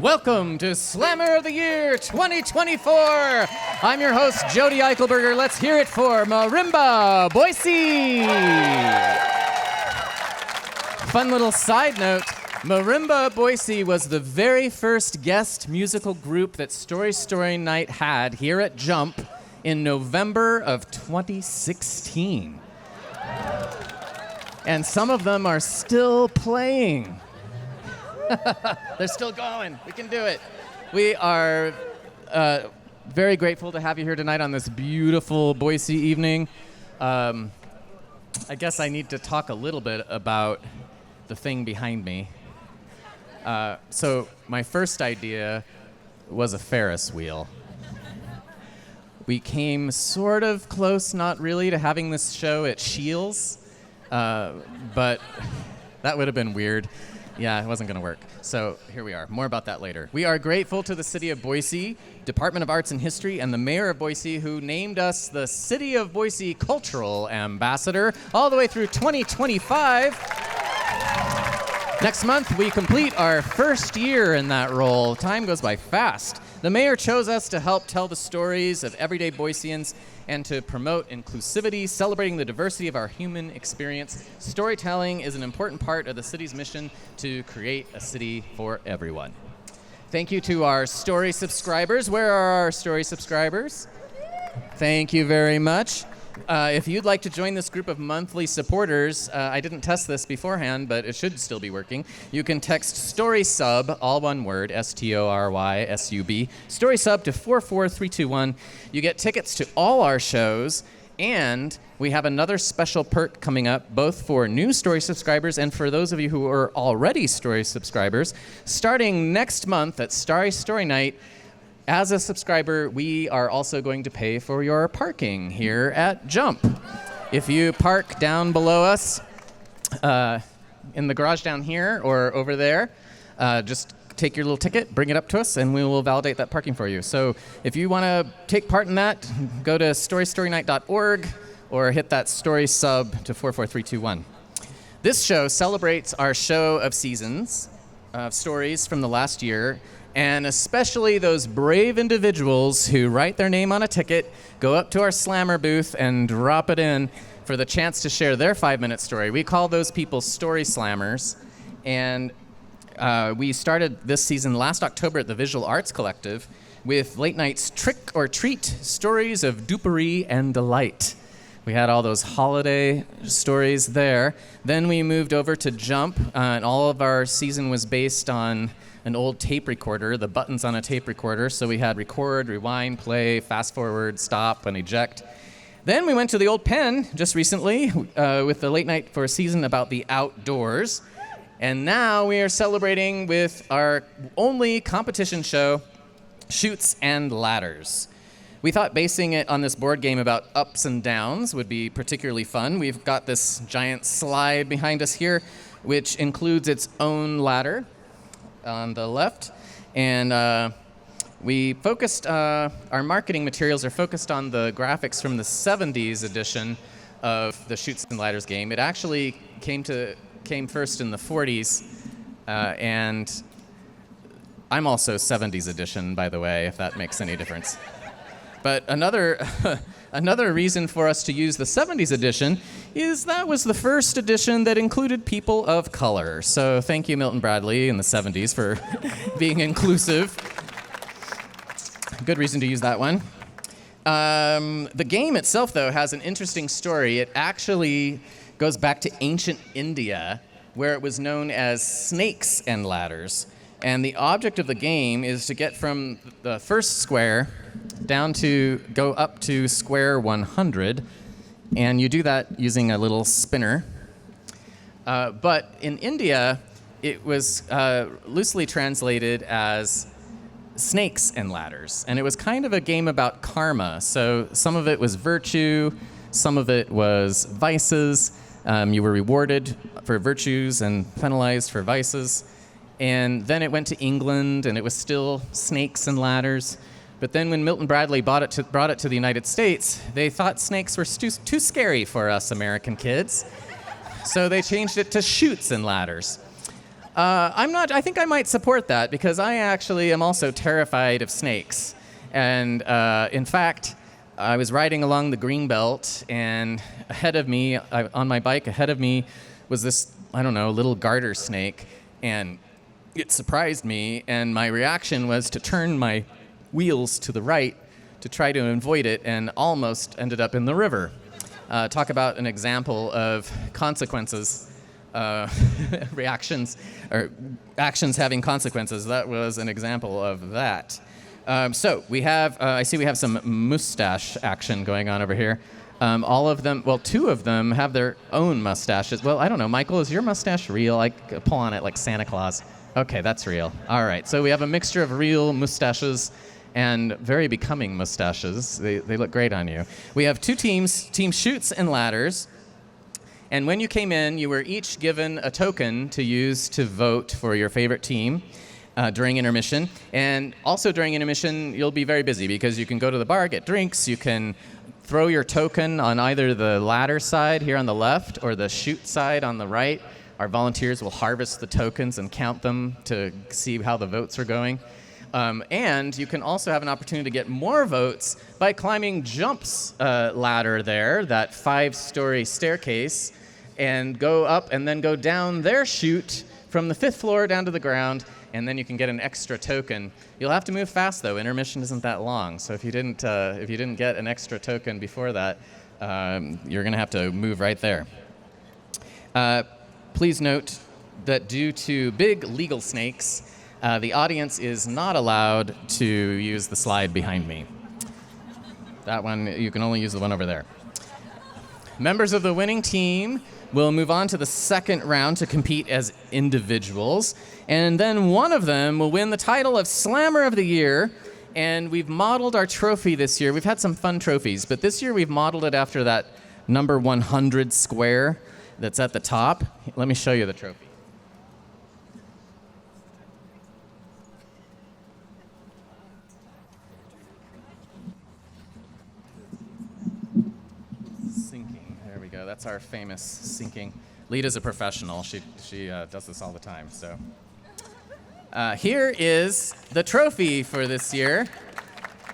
Welcome to Slammer of the Year 2024. I'm your host, Jodi Eichelberger. Let's hear it for Marimba Boise. Fun little side note, Marimba Boise was the very first guest musical group that Story Night had here at Jump in November of 2016. And some of them are still playing. They're still going. We can do it. We are very grateful to have you here tonight on this beautiful Boise evening. I guess I need to talk a little bit about the thing behind me. So my first idea was a Ferris wheel. We came sort of close, not really, to having this show at Shields, but that would have been weird. Yeah, it wasn't going to work. So here we are. More about that later. We are grateful to the City of Boise, Department of Arts and History, and the Mayor of Boise, who named us the City of Boise Cultural Ambassador all the way through 2025. Next month, we complete our first year in that role. Time goes by fast. The mayor chose us to help tell the stories of everyday Boiseans and to promote inclusivity, celebrating the diversity of our human experience. Storytelling is an important part of the city's mission to create a city for everyone. Thank you to our Story subscribers. Where are our Story subscribers? Thank you very much. If you'd like to join this group of monthly supporters, I didn't test this beforehand, but it should still be working. You can text STORYSUB, all one word, STORYSUB, STORYSUB to 44321. You get tickets to all our shows, and we have another special perk coming up, both for new Story subscribers and for those of you who are already Story subscribers. Starting next month at Story Night, as a subscriber, we are also going to pay for your parking here at Jump. If you park down below us, in the garage down here or over there, just take your little ticket, bring it up to us, and we will validate that parking for you. So if you want to take part in that, go to storynight.org or hit that Story sub to 44321. This show celebrates our show of seasons, of stories from the last year, and especially those brave individuals who write their name on a ticket, go up to our Slammer booth, and drop it in for the chance to share their 5-minute story. We call those people Story Slammers. And we started this season last October at the Visual Arts Collective with late night's Trick or Treat, stories of dupery and delight. We had all those holiday stories there. Then we moved over to Jump, and all of our season was based on an old tape recorder, the buttons on a tape recorder. So we had record, rewind, play, fast forward, stop, and eject. Then we went to the old pen just recently with the late night for a season about the outdoors. And now we are celebrating with our only competition show, CHUTES Ladders. We thought basing it on this board game about ups and downs would be particularly fun. We've got this giant slide behind us here, which includes its own ladder on the left, and we focused, our marketing materials are focused on the graphics from the 70s edition of the CHUTES Ladders game. It actually came first in the 40s, and I'm also 70s edition, by the way, if that makes any difference. But another reason for us to use the 70s edition is that was the first edition that included people of color. So thank you, Milton Bradley in the 70s, for being inclusive. Good reason to use that one. The game itself, though, has an interesting story. It actually goes back to ancient India, where it was known as snakes and ladders. And the object of the game is to get from the first square go up to square 100, and you do that using a little spinner. But in India, it was loosely translated as snakes and ladders, and it was kind of a game about karma. So some of it was virtue, some of it was vices. You were rewarded for virtues and penalized for vices. And then it went to England, and it was still snakes and ladders. But then when Milton Bradley brought it to the United States, they thought snakes were too scary for us American kids. So they changed it to CHUTES Ladders. I'm not. I think I might support that because I actually am also terrified of snakes. And in fact, I was riding along the green belt, and ahead of me, on my bike, ahead of me, was this, I don't know, little garter snake, and it surprised me. And my reaction was to turn my wheels to the right to try to avoid it, and almost ended up in the river. Talk about an example of consequences. Reactions or actions having consequences. That was an example of that. So we have, I see we have some mustache action going on over here. All of them, well, two of them have their own mustaches. Well, I don't know, Michael, is your mustache real? I pull on it like Santa Claus. Okay, that's real. All right, so we have a mixture of real mustaches and very becoming mustaches. They look great on you. We have two teams, Team Chutes and Ladders. And when you came in, you were each given a token to use to vote for your favorite team during intermission. And also during intermission, you'll be very busy because you can go to the bar, get drinks. You can throw your token on either the ladder side here on the left or the chute side on the right. Our volunteers will harvest the tokens and count them to see how the votes are going. And you can also have an opportunity to get more votes by climbing Jump's ladder there, that 5-story staircase, and go up and then go down their chute from the 5th floor down to the ground, and then you can get an extra token. You'll have to move fast though. Intermission isn't that long, so if you didn't get an extra token before that, you're gonna have to move right there. Please note that due to big legal snakes, the audience is not allowed to use the slide behind me. That one, you can only use the one over there. Members of the winning team will move on to the second round to compete as individuals, and then one of them will win the title of Slammer of the Year. And we've modeled our trophy this year. We've had some fun trophies, but this year we've modeled it after that number 100 square that's at the top. Let me show you the trophy. That's our famous sinking. Leta's a professional. She does this all the time. So here is the trophy for this year.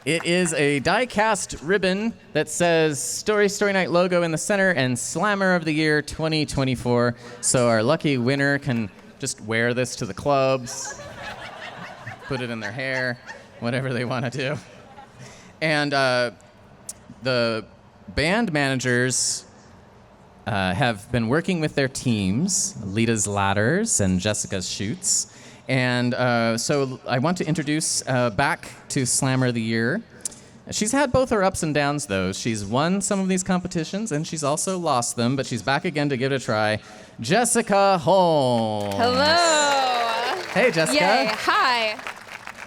It is a die-cast ribbon that says Story Night logo in the center and Slammer of the Year 2024. So our lucky winner can just wear this to the clubs, put it in their hair, whatever they want to do. And the band managers have been working with their teams, Leta's Ladders and Jessica's Chutes. And so I want to introduce back to Slammer of the Year. She's had both her ups and downs, though. She's won some of these competitions, and she's also lost them, but she's back again to give it a try. Jessica Holmes. Hello. Hey, Jessica. Yay. Hi.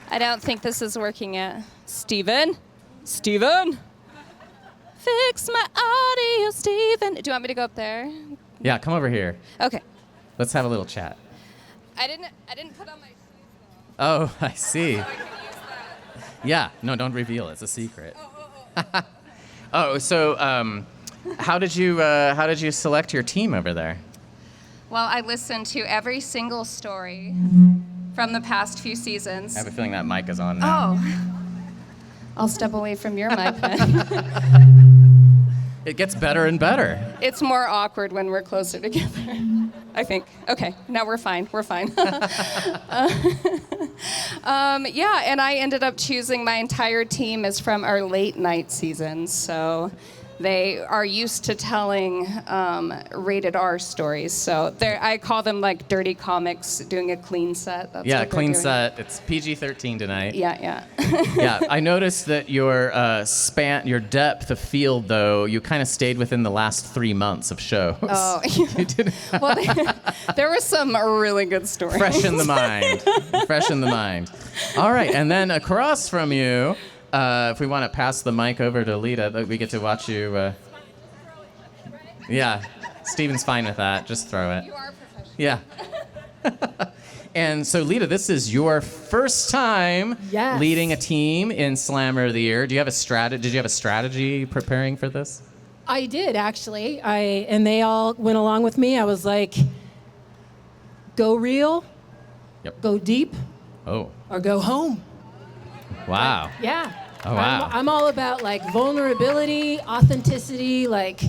I don't think this is working yet. Steven? Fix my audio, Steven. Do you want me to go up there? Yeah, come over here. Okay. Let's have a little chat. I didn't put on my shoes, Oh, I see. though. So I can use that. Yeah, no, don't reveal it. It's a secret. Oh, so how did you select your team over there? Well, I listened to every single story from the past few seasons. I have a feeling that mic is on now. Oh. I'll step away from your mic then. It gets better and better. It's more awkward when we're closer together, I think. Okay, now we're fine. Yeah, and I ended up choosing my entire team is from our late night seasons, so they are used to telling rated R stories. So I call them like dirty comics doing a clean set. That's Yeah, what they're clean doing. set. It's PG-13 tonight. Yeah. Yeah, I noticed that your your depth of field, though, you kind of stayed within the last 3 months of shows. Oh, You did well, there were some really good stories. fresh in the mind. All right, and then across from you, if we want to pass the mic over to Leta, we get to watch you. Yeah, Steven's fine with that. Just throw it. You are professional. Yeah. And so, Leta, this is your first time Yes. leading a team in Slammer of the Year. Do you have a strategy? Did you have a strategy preparing for this? I did, actually. And they all went along with me. I was like, go real, Yep. Go deep Oh. or go home. Wow. Yeah. Oh, wow. I'm all about like vulnerability, authenticity, like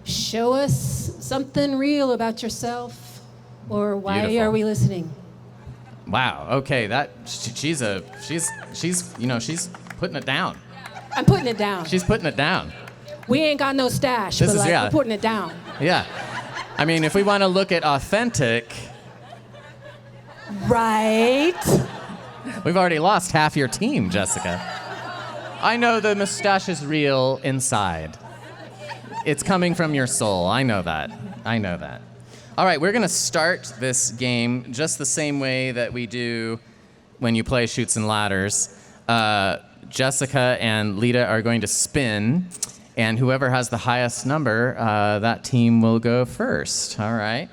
show us something real about yourself, or why Beautiful. are we listening? Wow. Okay. She's putting it down. I'm putting it down. She's putting it down. We ain't got no stash, This but is- like yeah. we're putting it down. Yeah. I mean, if we want to look at authentic, Right. we've already lost half your team, Jessica. I know the mustache is real inside. It's coming from your soul. I know that. All right, we're going to start this game just the same way that we do when you play Chutes and Ladders. Jessica and Leta are going to spin, and whoever has the highest number, that team will go first. All right.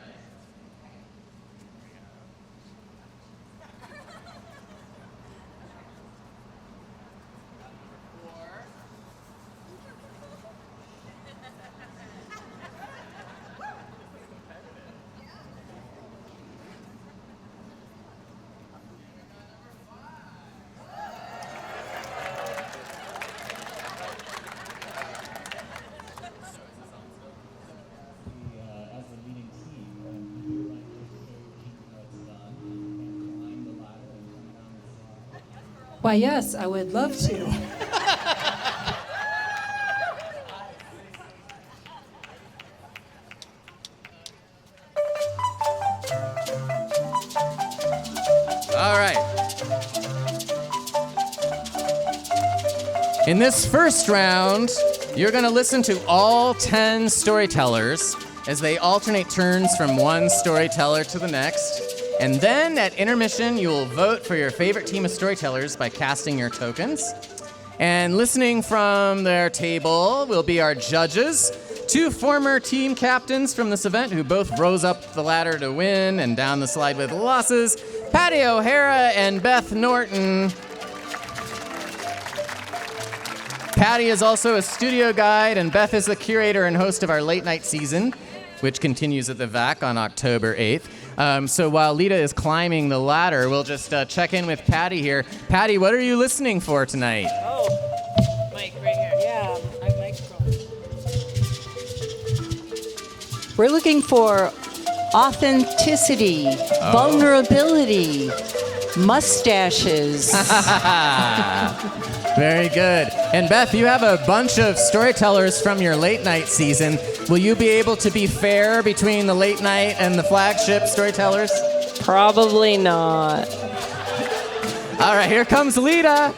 Why, yes, I would love to. All right. In this first round, you're going to listen to all 10 storytellers as they alternate turns from one storyteller to the next. And then at intermission, you will vote for your favorite team of storytellers by casting your tokens. And listening from their table will be our judges, 2 former team captains from this event who both rose up the ladder to win and down the slide with losses, Patty O'Hara and Beth Norton. Patty is also a studio guide, and Beth is the curator and host of our late night season, which continues at the VAC on October 8th. So while Leta is climbing the ladder, we'll just check in with Patty here. Patty, what are you listening for tonight? Oh, mic right here. Yeah, I have microphone. We're looking for authenticity, vulnerability, mustaches. Very good. And Beth, you have a bunch of storytellers from your late night season. Will you be able to be fair between the late night and the flagship storytellers? Probably not. All right, here comes Leta.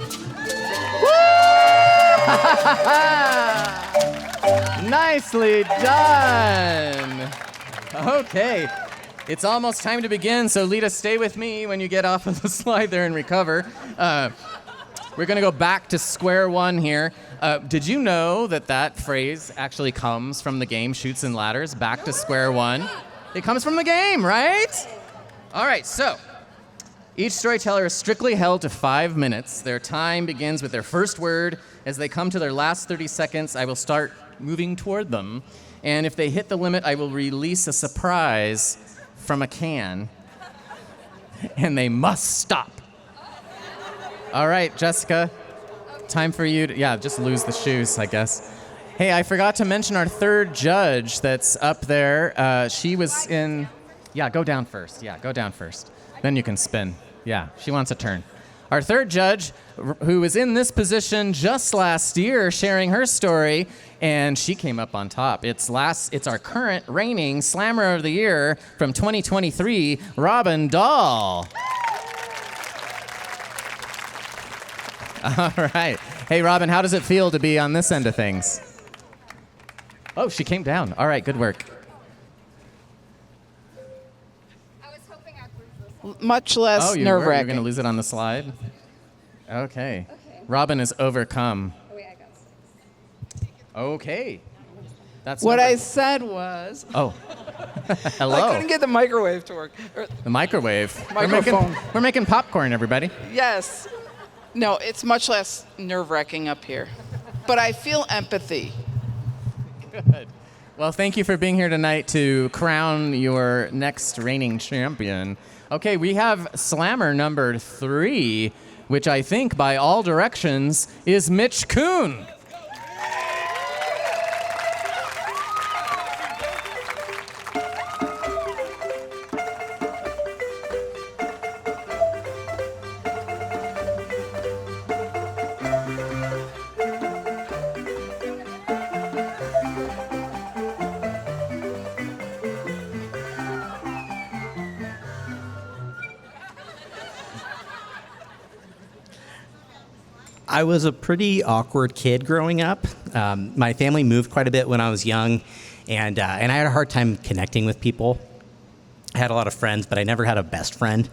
Nicely done. Okay. It's almost time to begin, so Leta, stay with me when you get off of the slide there and recover. We're going to go back to square one here. Did you know that phrase actually comes from the game Chutes and Ladders, back to square one? It comes from the game, right? All right, so each storyteller is strictly held to 5 minutes. Their time begins with their first word. As they come to their last 30 seconds, I will start moving toward them. And if they hit the limit, I will release a surprise from a can. And they must stop. All right, Jessica, time for you to, just lose the shoes, I guess. Hey, I forgot to mention our third judge that's up there. She was in, go down first. Yeah, go down first. Then you can spin. Yeah, she wants a turn. Our third judge, who was in this position just last year, sharing her story, and she came up on top. It's our current reigning Slammer of the Year from 2023, Robin Dahl. All right. Hey, Robin, how does it feel to be on this end of things? Oh, she came down. All right, good work. I was hoping I'd lose this. Much less You're nerve-wracking. going to lose it on the slide? Okay. Okay. Robin is overcome. Oh, wait, I got 6. Okay. That's What number- I said was, Oh. I Hello. couldn't get the microwave to work. The microwave. Microphone. We're making popcorn, everybody. Yes. No, it's much less nerve-wracking up here. But I feel empathy. Good. Well, thank you for being here tonight to crown your next reigning champion. Okay, we have slammer number 3, which I think by all directions is Mitch Kuhn. I was a pretty awkward kid growing up. My family moved quite a bit when I was young, and I had a hard time connecting with people. I had a lot of friends, but I never had a best friend.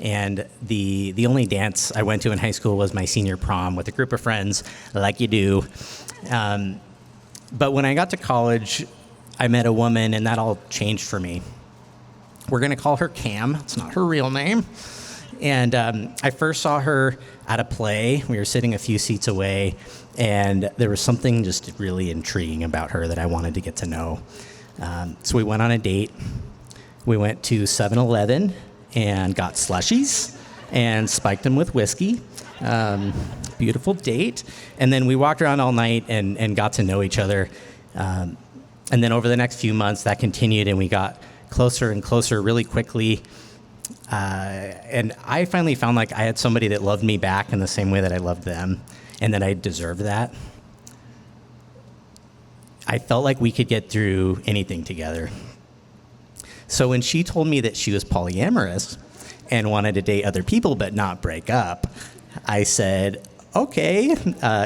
And the only dance I went to in high school was my senior prom with a group of friends, like you do. But when I got to college, I met a woman, and that all changed for me. We're going to call her Cam. It's not her real name. And I first saw her at a play. We were sitting a few seats away, and there was something just really intriguing about her that I wanted to get to know. So we went on a date. We went to 7-Eleven and got slushies and spiked them with whiskey. Beautiful date. And then we walked around all night and got to know each other. And then over the next few months, that continued, and we got closer and closer really quickly. And I finally found like I had somebody that loved me back in the same way that I loved them, and that I deserved that. I felt like we could get through anything together. So when she told me that she was polyamorous and wanted to date other people but not break up, I said, okay,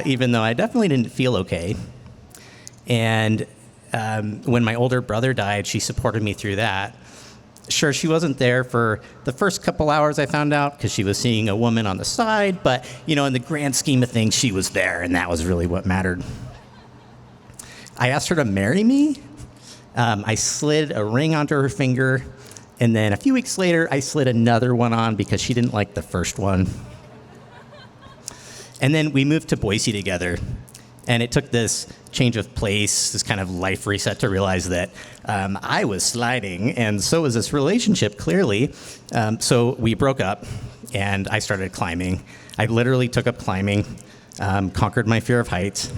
even though I definitely didn't feel okay. And when my older brother died, she supported me through that. Sure, she wasn't there for the first couple hours, I found out, because she was seeing a woman on the side. But, you know, in the grand scheme of things, she was there, and that was really what mattered. I asked her to marry me. I slid a ring onto her finger. And then a few weeks later, I slid another one on because she didn't like the first one. And then we moved to Boise together. And it took this change of place, this kind of life reset to realize that I was sliding, and so was this relationship, clearly. So we broke up, and I started climbing. I literally took up climbing, conquered my fear of heights.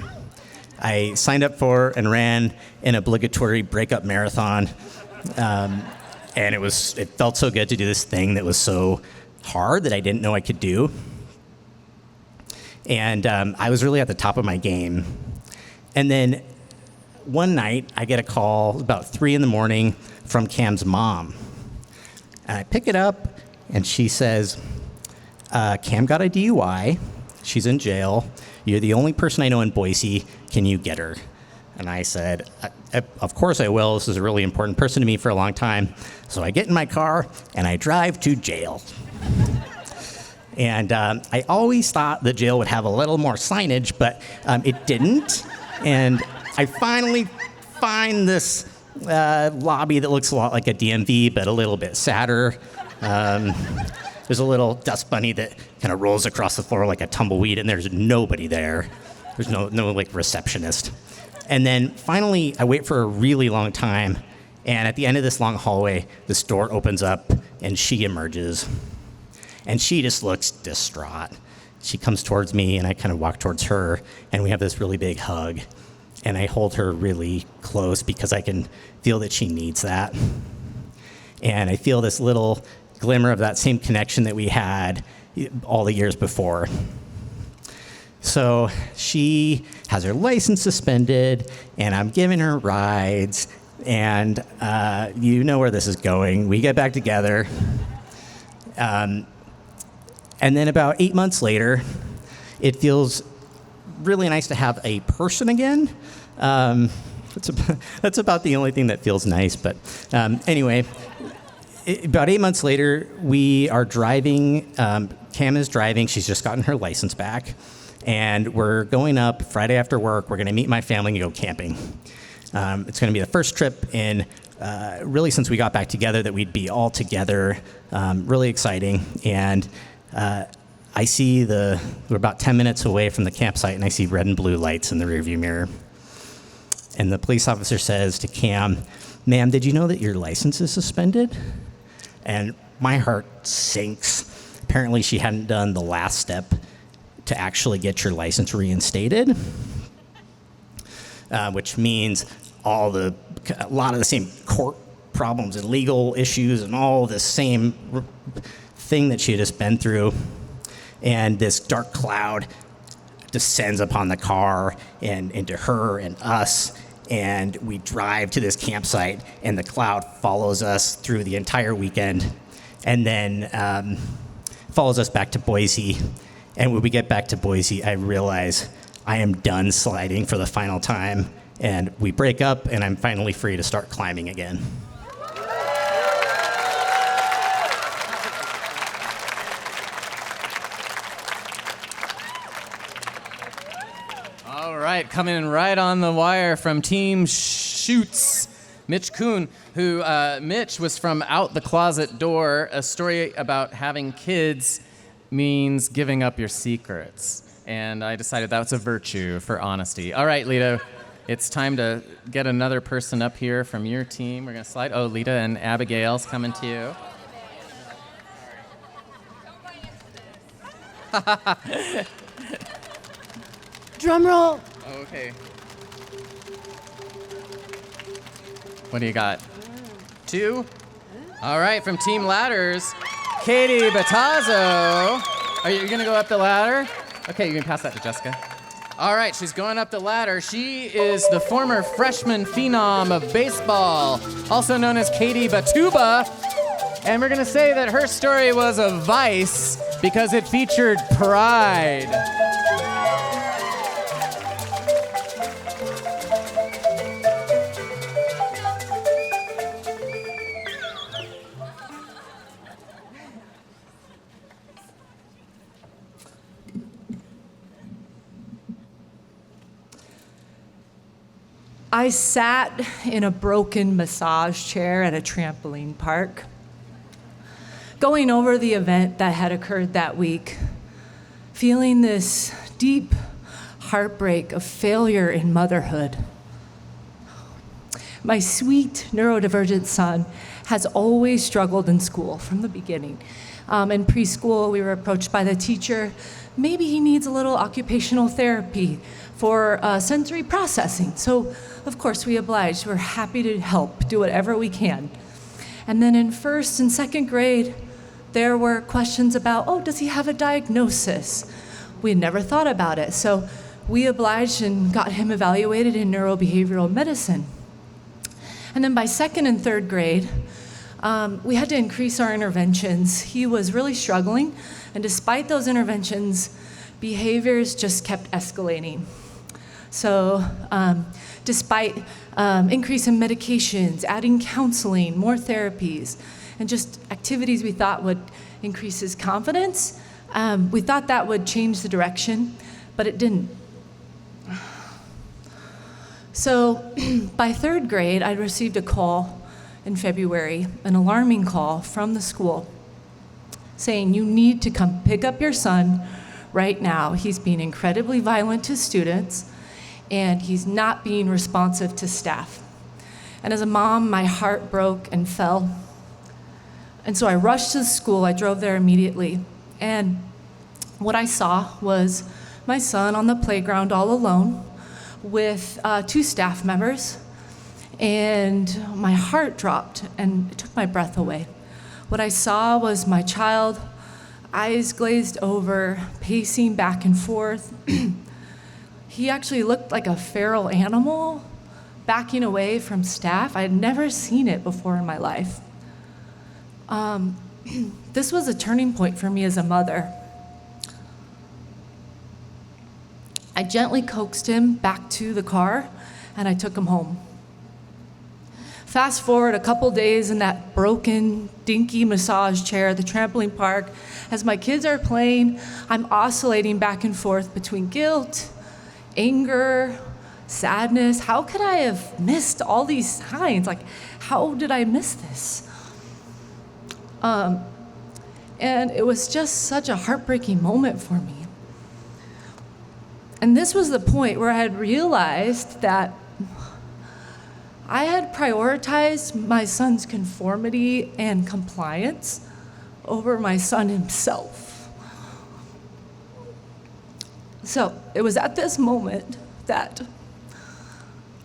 I signed up for and ran an obligatory breakup marathon, and it felt so good to do this thing that was so hard that I didn't know I could do. And I was really at the top of my game. And then one night, I get a call about 3 a.m. from Cam's mom. And I pick it up, and she says, Cam got a DUI. She's in jail. You're the only person I know in Boise. Can you get her? And I said, of course I will. This is a really important person to me for a long time. So I get in my car, and I drive to jail. And I always thought the jail would have a little more signage, but it didn't. And I finally find this lobby that looks a lot like a DMV, but a little bit sadder. There's a little dust bunny that kind of rolls across the floor like a tumbleweed, and there's nobody there. There's no like receptionist. And then finally, I wait for a really long time, and at the end of this long hallway, this door opens up, and she emerges. And she just looks distraught. She comes towards me, and I kind of walk towards her, and we have this really big hug. And I hold her really close because I can feel that she needs that. And I feel this little glimmer of that same connection that we had all the years before. So she has her license suspended, and I'm giving her rides, and you know where this is going. We get back together. And then about 8 months later, it feels really nice to have a person again. That's about the only thing that feels nice. But anyway, about 8 months later, we are driving. Cam is driving. She's just gotten her license back. And we're going up Friday after work. We're going to meet my family and go camping. It's going to be the first trip in really since we got back together that we'd be all together. Really exciting. And I see we're about 10 minutes away from the campsite, and I see red and blue lights in the rearview mirror. And the police officer says to Cam, "Ma'am, did you know that your license is suspended?" And my heart sinks. Apparently, she hadn't done the last step to actually get your license reinstated, which means a lot of the same court problems and legal issues and all the same thing that she had just been through. And this dark cloud descends upon the car and into her and us. And we drive to this campsite, and the cloud follows us through the entire weekend, and then follows us back to Boise. And when we get back to Boise, I realize I am done sliding for the final time, and we break up, and I'm finally free to start climbing again. All right, coming in right on the wire from Team CHUTES, Mitch Kuhn, who Mitch was from Out the Closet Door, a story about having kids means giving up your secrets. And I decided that's a virtue for honesty. All right, Leta, it's time to get another person up here from your team. We're going to slide. Oh, Leta and Abigail's coming to you. Drum roll. Okay. What do you got? 2? All right, from Team Ladders, Katie Battazzo. Are you going to go up the ladder? Okay, you can pass that to Jessica. All right, she's going up the ladder. She is the former freshman phenom of baseball, also known as Katie Batuba. And we're going to say that her story was a vice because it featured pride. I sat in a broken massage chair at a trampoline park, going over the event that had occurred that week, feeling this deep heartbreak of failure in motherhood. My sweet neurodivergent son has always struggled in school from the beginning. In preschool, we were approached by the teacher. Maybe he needs a little occupational therapy for sensory processing. So, of course, we obliged. We're happy to help, do whatever we can. And then in first and second grade, there were questions about, oh, does he have a diagnosis? We had never thought about it. So we obliged and got him evaluated in neurobehavioral medicine. And then by second and third grade, we had to increase our interventions. He was really struggling, and despite those interventions, behaviors just kept escalating. So despite increase in medications, adding counseling, more therapies, and just activities we thought would increase his confidence, we thought that would change the direction, but it didn't. So by third grade, I received a call in February, an alarming call from the school saying, you need to come pick up your son right now. He's being incredibly violent to students, and he's not being responsive to staff. And as a mom, my heart broke and fell. And so I rushed to the school. I drove there immediately. And what I saw was my son on the playground all alone with 2 staff members. And my heart dropped and it took my breath away. What I saw was my child, eyes glazed over, pacing back and forth. He actually looked like a feral animal, backing away from staff. I had never seen it before in my life. This was a turning point for me as a mother. I gently coaxed him back to the car, and I took him home. Fast forward a couple days in that broken, dinky massage chair at the trampoline park. As my kids are playing, I'm oscillating back and forth between guilt, anger, sadness. How could I have missed all these signs? Like, how did I miss this? And it was just such a heartbreaking moment for me. And this was the point where I had realized that I had prioritized my son's conformity and compliance over my son himself. So it was at this moment that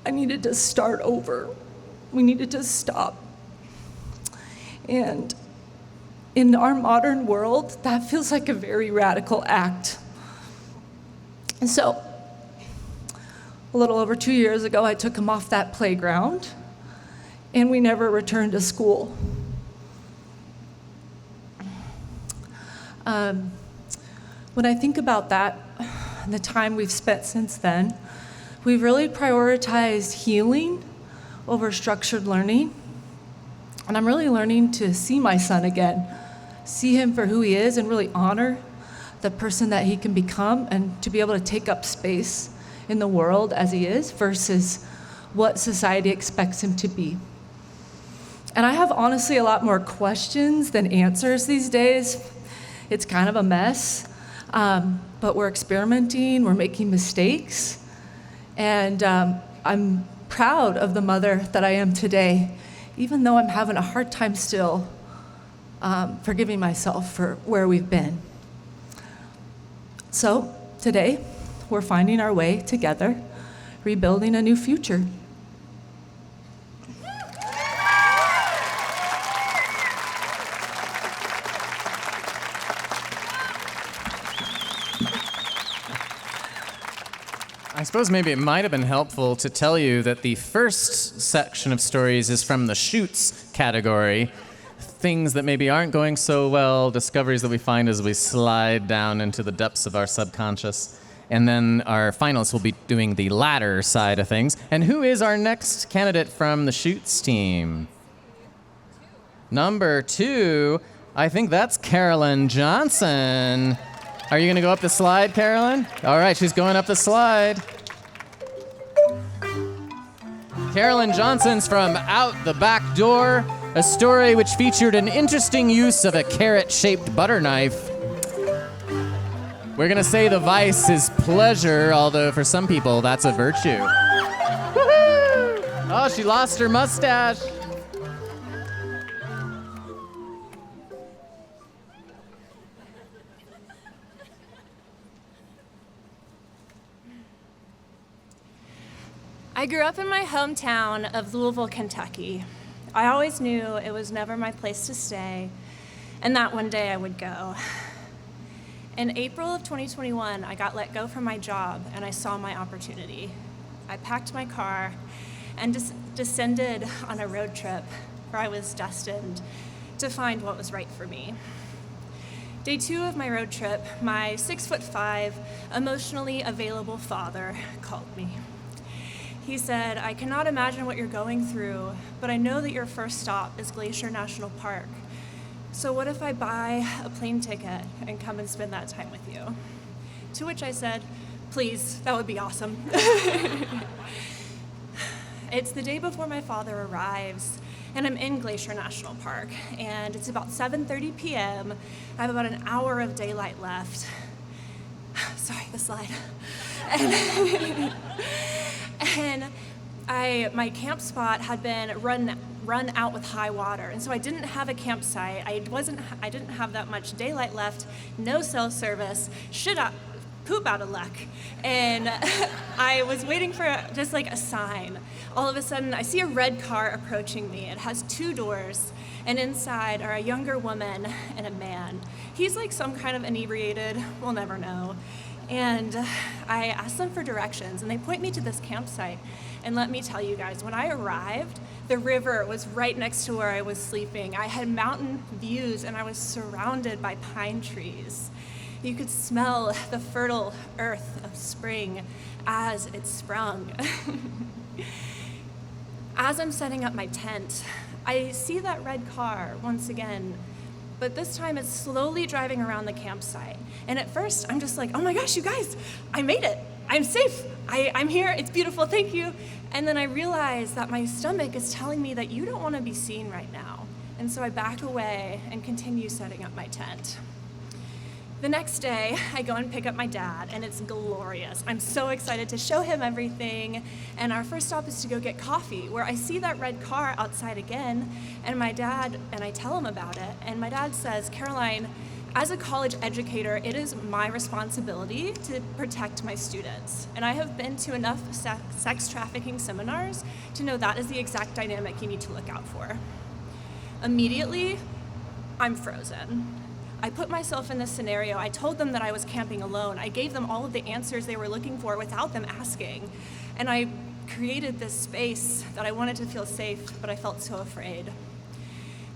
I needed to start over. We needed to stop. And in our modern world, that feels like a very radical act. And so, a little over 2 years ago, I took him off that playground, and we never returned to school. When I think about that, and the time we've spent since then, we've really prioritized healing over structured learning. And I'm really learning to see my son again, see him for who he is, and really honor the person that he can become, and to be able to take up space in the world as he is versus what society expects him to be. And I have honestly a lot more questions than answers these days. It's kind of a mess, but we're experimenting, we're making mistakes, and I'm proud of the mother that I am today, even though I'm having a hard time still forgiving myself for where we've been. So today, we're finding our way together, rebuilding a new future. I suppose maybe it might have been helpful to tell you that the first section of stories is from the CHUTES category. Things that maybe aren't going so well, discoveries that we find as we slide down into the depths of our subconscious. And then our finalists will be doing the ladder side of things. And who is our next candidate from the CHUTES team? Number 2, I think that's Carolyn Johnson. Are you going to go up the slide, Carolyn? All right, she's going up the slide. Carolyn Johnson's from Out the Back Door, a story which featured an interesting use of a carrot-shaped butter knife. We're going to say the vice is pleasure, although for some people that's a virtue. Woo-hoo! Oh, she lost her mustache. I grew up in my hometown of Louisville, Kentucky. I always knew it was never my place to stay, and that one day I would go. In April of 2021, I got let go from my job, and I saw my opportunity. I packed my car and descended on a road trip where I was destined to find what was right for me. Day 2 of my road trip, my 6'5", emotionally available father called me. He said, "I cannot imagine what you're going through, but I know that your first stop is Glacier National Park. So what if I buy a plane ticket and come and spend that time with you?" To which I said, "Please, that would be awesome." It's the day before my father arrives, and I'm in Glacier National Park, and it's about 7:30 p.m. I have about an hour of daylight left. Sorry, the slide. And my camp spot had been run out with high water, and so I didn't have a campsite. I didn't have that much daylight left. No cell service. Poop out of luck. And I was waiting for just like a sign. All of a sudden, I see a red car approaching me. It has 2 doors, and inside are a younger woman and a man. He's like some kind of inebriated. We'll never know. And I asked them for directions, and they point me to this campsite. And let me tell you guys, when I arrived, the river was right next to where I was sleeping. I had mountain views, and I was surrounded by pine trees. You could smell the fertile earth of spring as it sprung. As I'm setting up my tent, I see that red car once again, but this time it's slowly driving around the campsite. And at first, I'm just like, "Oh my gosh, you guys, I made it. I'm safe. I'm here. It's beautiful. Thank you." And then I realize that my stomach is telling me that you don't want to be seen right now. And so I back away and continue setting up my tent. The next day, I go and pick up my dad, and it's glorious. I'm so excited to show him everything. And our first stop is to go get coffee, where I see that red car outside again, and I tell him about it. And my dad says, Caroline, as a college educator, it is my responsibility to protect my students. And I have been to enough sex trafficking seminars to know that is the exact dynamic you need to look out for. Immediately, I'm frozen. I put myself in this scenario. I told them that I was camping alone. I gave them all of the answers they were looking for without them asking. And I created this space that I wanted to feel safe, but I felt so afraid.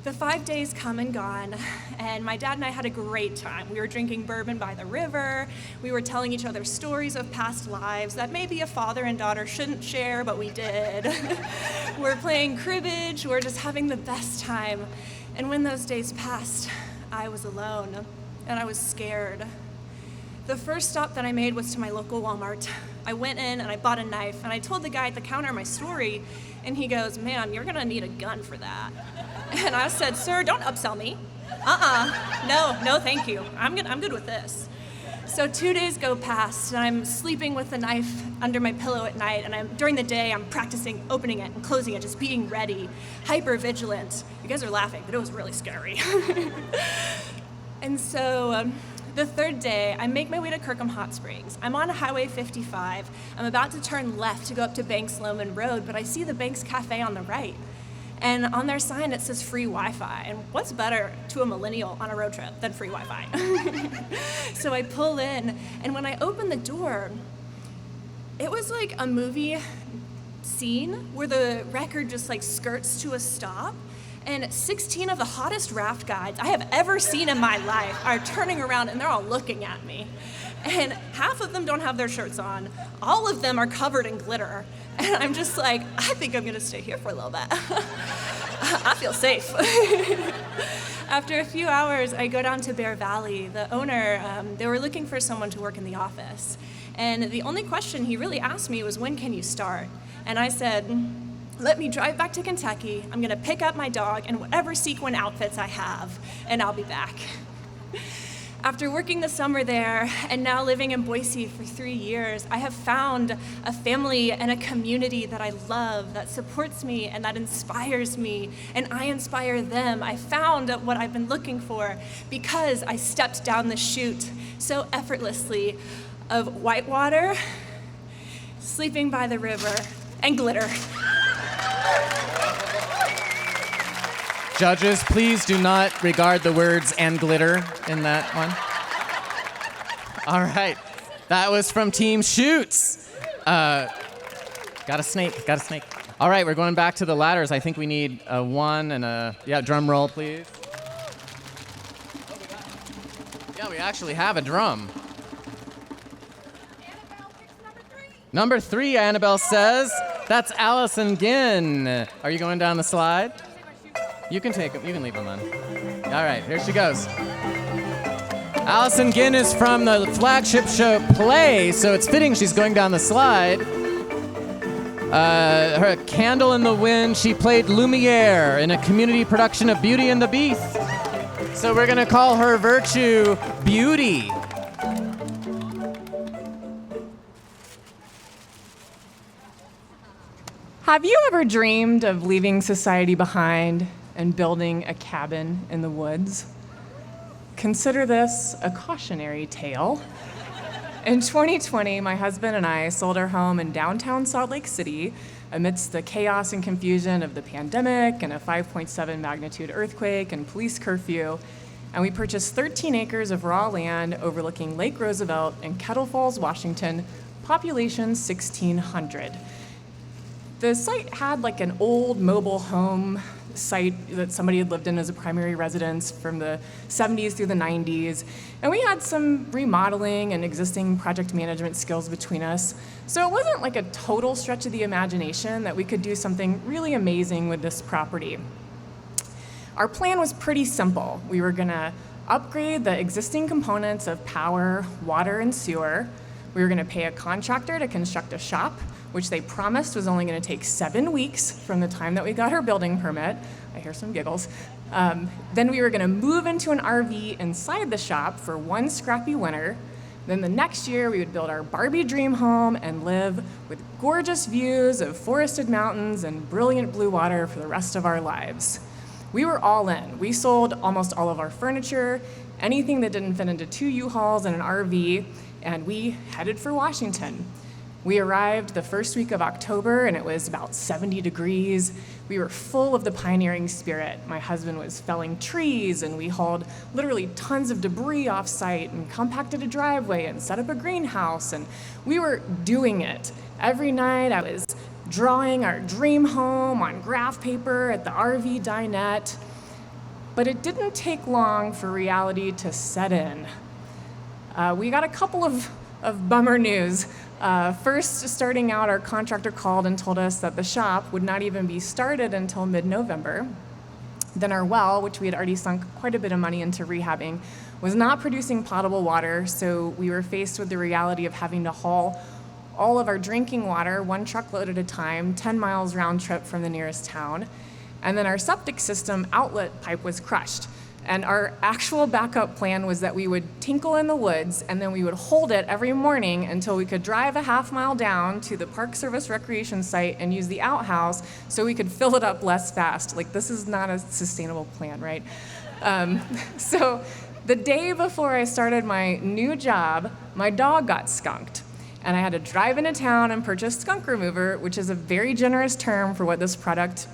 The 5 days come and gone, and my dad and I had a great time. We were drinking bourbon by the river. We were telling each other stories of past lives that maybe a father and daughter shouldn't share, but we did. We're playing cribbage. We're just having the best time. And when those days passed, I was alone, and I was scared. The first stop that I made was to my local Walmart. I went in and I bought a knife, and I told the guy at the counter my story, and he goes, "Ma'am, you're gonna need a gun for that." And I said, "Sir, don't upsell me. No, thank you. I'm good with this." So 2 days go past, and I'm sleeping with the knife under my pillow at night, and during the day, I'm practicing opening it and closing it, just being ready, hyper vigilant. You guys are laughing, but it was really scary. And so the third day, I make my way to Kirkham Hot Springs. I'm on Highway 55. I'm about to turn left to go up to Banks Loman Road, but I see the Banks Cafe on the right. And on their sign, it says free Wi-Fi. And what's better to a millennial on a road trip than free Wi-Fi? So I pull in, and when I open the door, it was like a movie scene where the record just like skirts to a stop, and 16 of the hottest raft guides I have ever seen in my life are turning around, and they're all looking at me. And half of them don't have their shirts on. All of them are covered in glitter. And I'm just like, I think I'm gonna stay here for a little bit. I feel safe. After a few hours, I go down to Bear Valley. The owner, they were looking for someone to work in the office. And the only question he really asked me was, when can you start? And I said, let me drive back to Kentucky. I'm gonna pick up my dog and whatever sequin outfits I have, and I'll be back. After working the summer there and now living in Boise for 3 years, I have found a family and a community that I love, that supports me and that inspires me, and I inspire them. I found what I've been looking for because I stepped down the chute so effortlessly of whitewater, sleeping by the river, and glitter. Judges, please do not regard the words "and glitter" in that one. All right. That was from Team Chutes. Got a snake. All right, we're going back to the ladders. I think we need a one and a, drum roll, please. Yeah, we actually have a drum. Number 3, Annabelle says. That's Allison Ginn. Are you going down the slide? You can take them. You can leave them on. All right, here she goes. Allison Ginn is from the flagship show Play, so it's fitting she's going down the slide. Her Candle in the Wind, she played Lumiere in a community production of Beauty and the Beast. So we're going to call her Virtue Beauty. Have you ever dreamed of leaving society behind and building a cabin in the woods? Consider this a cautionary tale. In 2020, my husband and I sold our home in downtown Salt Lake City amidst the chaos and confusion of the pandemic and a 5.7 magnitude earthquake and police curfew, and we purchased 13 acres of raw land overlooking Lake Roosevelt in Kettle Falls, Washington, population 1,600. The site had like an old mobile home site that somebody had lived in as a primary residence from the 70s through the 90s. And we had some remodeling and existing project management skills between us. So it wasn't like a total stretch of the imagination that we could do something really amazing with this property. Our plan was pretty simple. We were gonna upgrade the existing components of power, water, and sewer. We were gonna pay a contractor to construct a shop, which they promised was only gonna take 7 weeks from the time that we got our building permit. I hear some giggles. Then we were going to move into an RV inside the shop for one scrappy winter. Then the next year, we would build our Barbie dream home and live with gorgeous views of forested mountains and brilliant blue water for the rest of our lives. We were all in. We sold almost all of our furniture, anything that didn't fit into 2 U-Hauls and an RV, and we headed for Washington. We arrived the first week of October, and it was about 70 degrees. We were full of the pioneering spirit. My husband was felling trees, and we hauled literally tons of debris off-site and compacted a driveway and set up a greenhouse, and we were doing it. Every night I was drawing our dream home on graph paper at the RV dinette. But it didn't take long for reality to set in. We got a couple of bummer news. First, starting out, our contractor called and told us that the shop would not even be started until mid-November. Then our well, which we had already sunk quite a bit of money into rehabbing, was not producing potable water, so we were faced with the reality of having to haul all of our drinking water, 1 truckload at a time, 10 miles round trip from the nearest town. And then our septic system outlet pipe was crushed. And our actual backup plan was that we would tinkle in the woods and then we would hold it every morning until we could drive a half-mile down to the Park Service recreation site and use the outhouse so we could fill it up less fast. Like, this is not a sustainable plan, right? So the day before I started my new job, my dog got skunked. And I had to drive into town and purchase skunk remover, which is a very generous term for what this product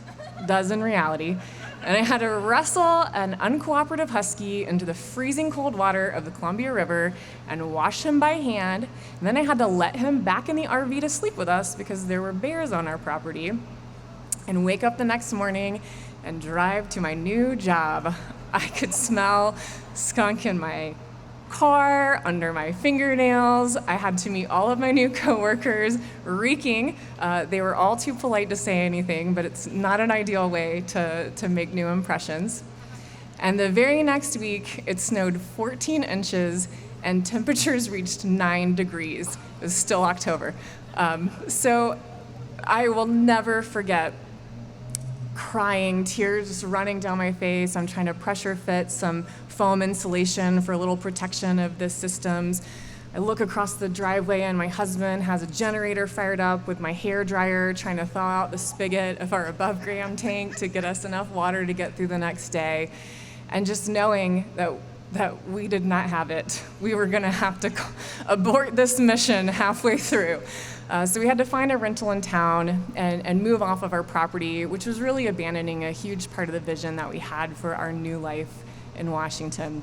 does in reality. And I had to wrestle an uncooperative husky into the freezing cold water of the Columbia River and wash him by hand. And then I had to let him back in the RV to sleep with us because there were bears on our property. And wake up the next morning and drive to my new job. I could smell skunk in my car, under my fingernails. I had to meet all of my new coworkers, reeking. They were all too polite to say anything, but it's not an ideal way to make new impressions. And the very next week, it snowed 14 inches and temperatures reached 9 degrees. It was still October. So I will never forget crying, tears just running down my face. I'm trying to pressure fit some foam insulation for a little protection of the systems. I look across the driveway and my husband has a generator fired up with my hair dryer trying to thaw out the spigot of our above ground tank to get us enough water to get through the next day. And just knowing that we did not have it. We were gonna have to abort this mission halfway through. So we had to find a rental in town and move off of our property, which was really abandoning a huge part of the vision that we had for our new life in Washington.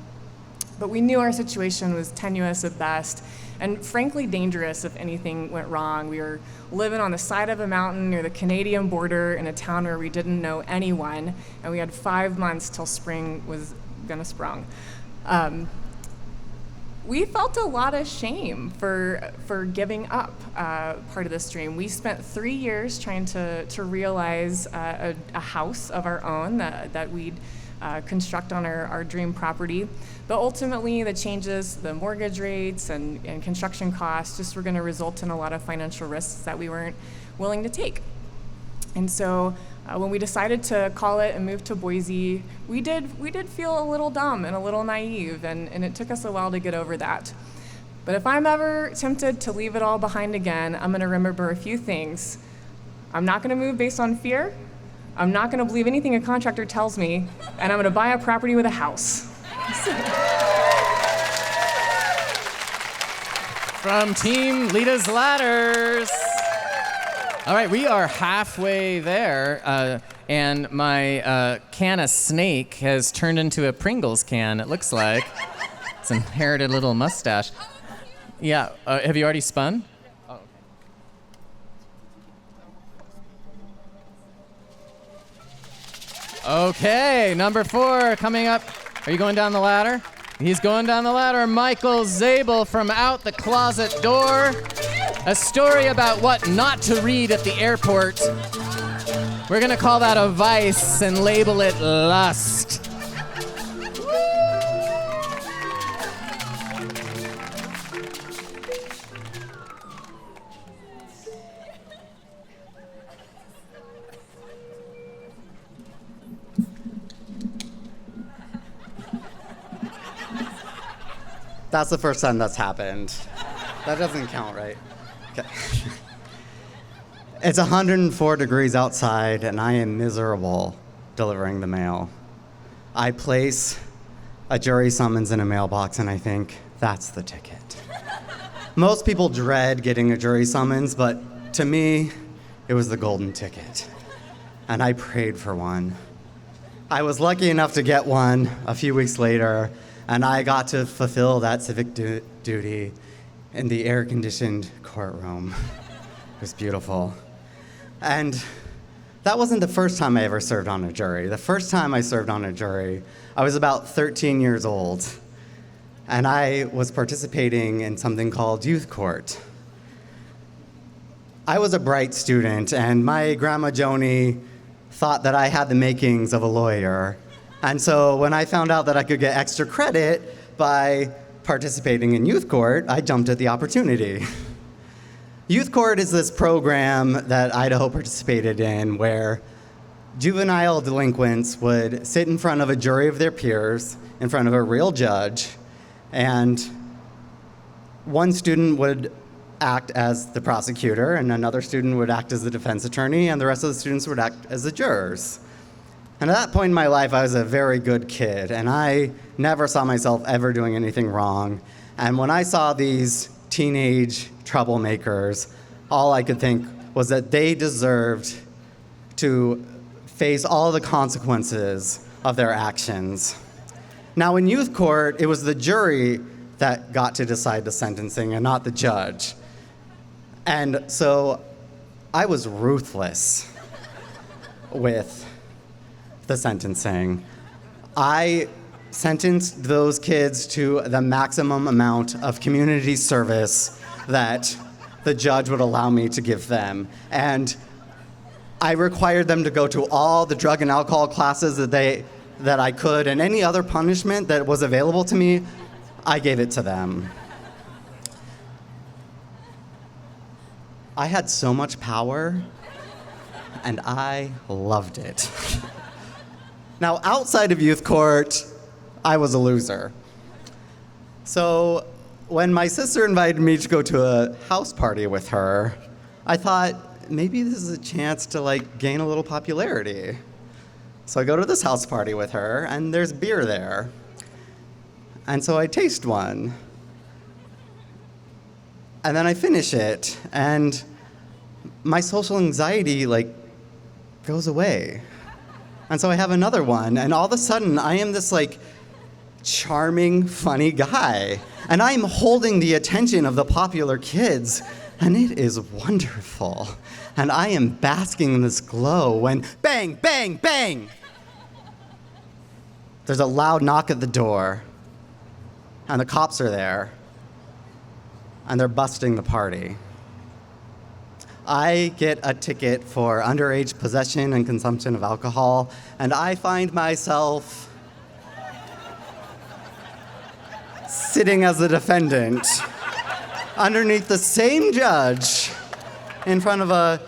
But we knew our situation was tenuous at best, and frankly dangerous if anything went wrong. We were living on the side of a mountain near the Canadian border in a town where we didn't know anyone, and we had 5 months till spring was gonna sprung. We felt a lot of shame for giving up part of this dream. We spent 3 years trying to realize a house of our own that we'd construct on our dream property. But ultimately, the changes, the mortgage rates and construction costs just were gonna result in a lot of financial risks that we weren't willing to take. And so when we decided to call it and move to Boise, we did feel a little dumb and a little naive, and it took us a while to get over that. But if I'm ever tempted to leave it all behind again, I'm gonna remember a few things. I'm not gonna move based on fear. I'm not gonna believe anything a contractor tells me, and I'm gonna buy a property with a house. From Team Leta's Ladders. All right, we are halfway there, and my can of snake has turned into a Pringles can, it looks like. It's an inherited little mustache. Yeah, have you already spun? Oh, okay, number 4 coming up. Are you going down the ladder? He's going down the ladder. Michael Zabel from Out the Closet Door. A story about what not to read at the airport. We're gonna call that a vice and label it lust. That's the first time that's happened. That doesn't count, right? Okay. It's 104 degrees outside, and I am miserable delivering the mail. I place a jury summons in a mailbox, and I think, that's the ticket. Most people dread getting a jury summons, but to me, it was the golden ticket. And I prayed for one. I was lucky enough to get one a few weeks later, and I got to fulfill that civic duty in the air-conditioned courtroom. It was beautiful. And that wasn't the first time I ever served on a jury. The first time I served on a jury, I was about 13 years old, and I was participating in something called youth court. I was a bright student, and my grandma Joni thought that I had the makings of a lawyer. And so when I found out that I could get extra credit by participating in youth court, I jumped at the opportunity. Youth court is this program that Idaho participated in where juvenile delinquents would sit in front of a jury of their peers, in front of a real judge, and one student would act as the prosecutor, and another student would act as the defense attorney, and the rest of the students would act as the jurors. And at that point in my life, I was a very good kid, and I never saw myself ever doing anything wrong. And when I saw these teenage troublemakers, all I could think was that they deserved to face all the consequences of their actions. Now, in youth court, it was the jury that got to decide the sentencing and not the judge. And so I was ruthless with the sentencing. I sentenced those kids to the maximum amount of community service that the judge would allow me to give them. And I required them to go to all the drug and alcohol classes that I could, and any other punishment that was available to me, I gave it to them. I had so much power, and I loved it. Now, outside of youth court, I was a loser. So when my sister invited me to go to a house party with her, I thought, maybe this is a chance to gain a little popularity. So I go to this house party with her, and there's beer there. And so I taste one. And then I finish it, and my social anxiety goes away. And so I have another one, and all of a sudden I am this charming, funny guy. And I'm holding the attention of the popular kids, and it is wonderful. And I am basking in this glow when bang, bang, bang! There's a loud knock at the door, and the cops are there, and they're busting the party. I get a ticket for underage possession and consumption of alcohol, and I find myself sitting as the defendant underneath the same judge in front of a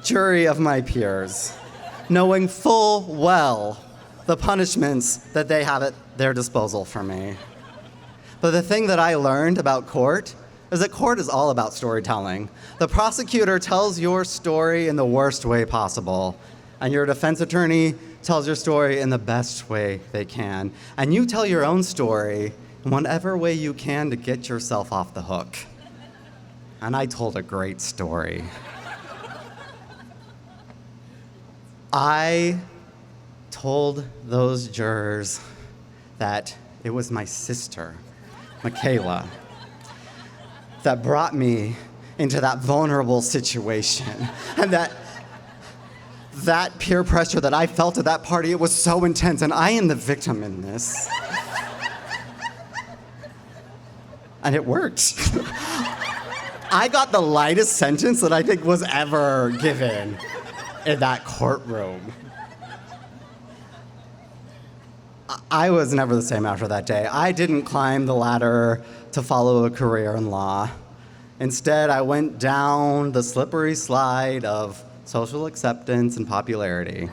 jury of my peers, knowing full well the punishments that they have at their disposal for me. But the thing that I learned about court is that court is all about storytelling. The prosecutor tells your story in the worst way possible, and your defense attorney tells your story in the best way they can. And you tell your own story in whatever way you can to get yourself off the hook. And I told a great story. I told those jurors that it was my sister, Michaela, that brought me into that vulnerable situation. And that peer pressure that I felt at that party, it was so intense, and I am the victim in this. And it worked. I got the lightest sentence that I think was ever given in that courtroom. I was never the same after that day. I didn't climb the ladder to follow a career in law. Instead, I went down the slippery slide of social acceptance and popularity.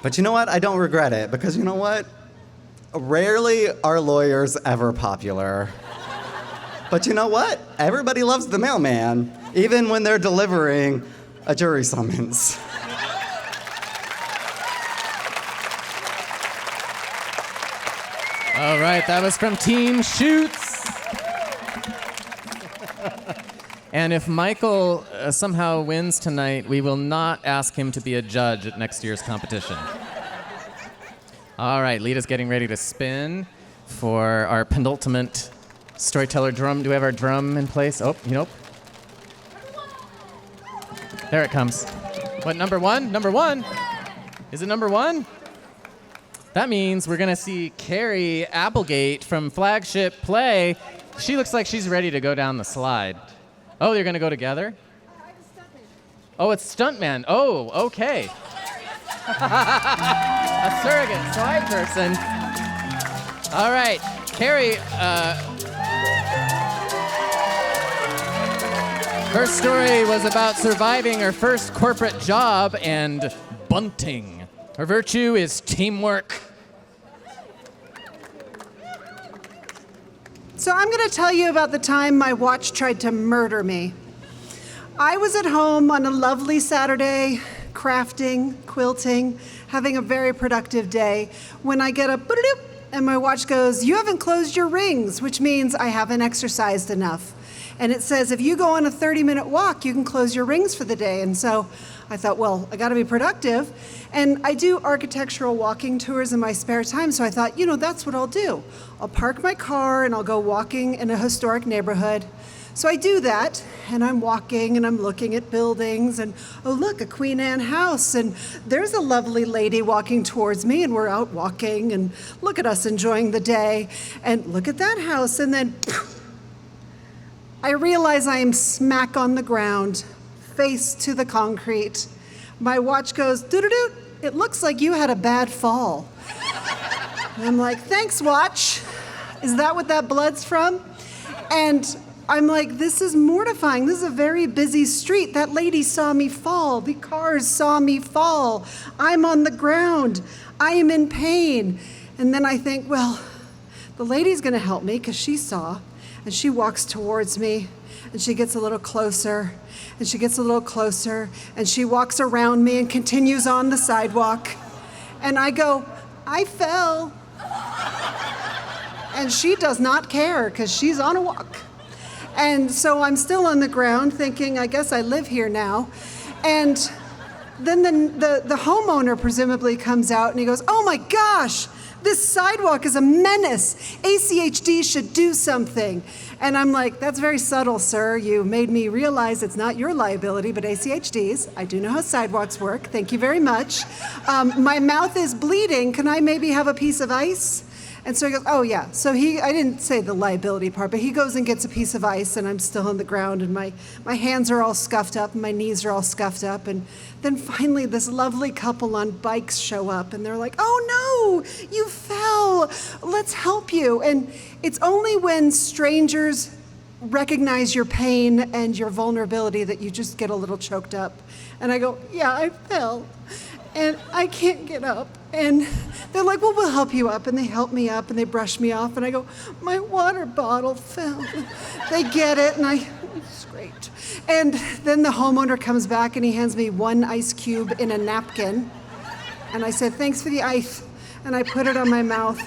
But you know what? I don't regret it, because you know what? Rarely are lawyers ever popular. But you know what? Everybody loves the mailman, even when they're delivering a jury summons. All right, that was from Team Shoots. And if Michael somehow wins tonight, we will not ask him to be a judge at next year's competition. All right, Leta's getting ready to spin for our penultimate storyteller drum. Do we have our drum in place? Oh, nope. There it comes. What, number one? Number one? Is it number one? That means we're going to see Carrie Applegate from Flagship play. She looks like she's ready to go down the slide. Oh, you're going to go together? Oh, it's stuntman. Oh, okay. A surrogate slide person. All right, Carrie, her story was about surviving her first corporate job and bunting. Her virtue is teamwork. So I'm going to tell you about the time my watch tried to murder me. I was at home on a lovely Saturday, crafting, quilting, having a very productive day, when I get a boop, and my watch goes, "You haven't closed your rings," which means I haven't exercised enough. And it says, if you go on a 30-minute walk, you can close your rings for the day. And so I thought, well, I got to be productive. And I do architectural walking tours in my spare time. So I thought, that's what I'll do. I'll park my car and I'll go walking in a historic neighborhood. So I do that, and I'm walking and I'm looking at buildings, and oh, look, a Queen Anne house, and there's a lovely lady walking towards me, and we're out walking, and look at us enjoying the day, and look at that house, and then I realize I am smack on the ground, face to the concrete. My watch goes, doo-doo-doo, it looks like you had a bad fall. And I'm like, thanks, watch. Is that what that blood's from? And I'm like, this is mortifying. This is a very busy street. That lady saw me fall. The cars saw me fall. I'm on the ground. I am in pain. And then I think, well, the lady's going to help me because she saw. And she walks towards me, and she gets a little closer, and she gets a little closer, and she walks around me and continues on the sidewalk. And I go, I fell. And she does not care because she's on a walk. And so I'm still on the ground thinking, I guess I live here now. And then the homeowner presumably comes out and he goes, oh my gosh, this sidewalk is a menace. ACHD should do something. And I'm like, that's very subtle, sir. You made me realize it's not your liability, but ACHD's. I do know how sidewalks work. Thank you very much. My mouth is bleeding. Can I maybe have a piece of ice? And so he goes, oh yeah. So I didn't say the liability part, but he goes and gets a piece of ice, and I'm still on the ground, and my hands are all scuffed up, and my knees are all scuffed up. And then finally this lovely couple on bikes show up, and they're like, oh no, you fell. Let's help you. And it's only when strangers recognize your pain and your vulnerability that you just get a little choked up. And I go, yeah, I fell. And I can't get up. And they're like, well, we'll help you up. And they help me up, and they brush me off. And I go, my water bottle fell. They get it, and it's great. And then the homeowner comes back, and he hands me one ice cube in a napkin. And I said, thanks for the ice. And I put it on my mouth.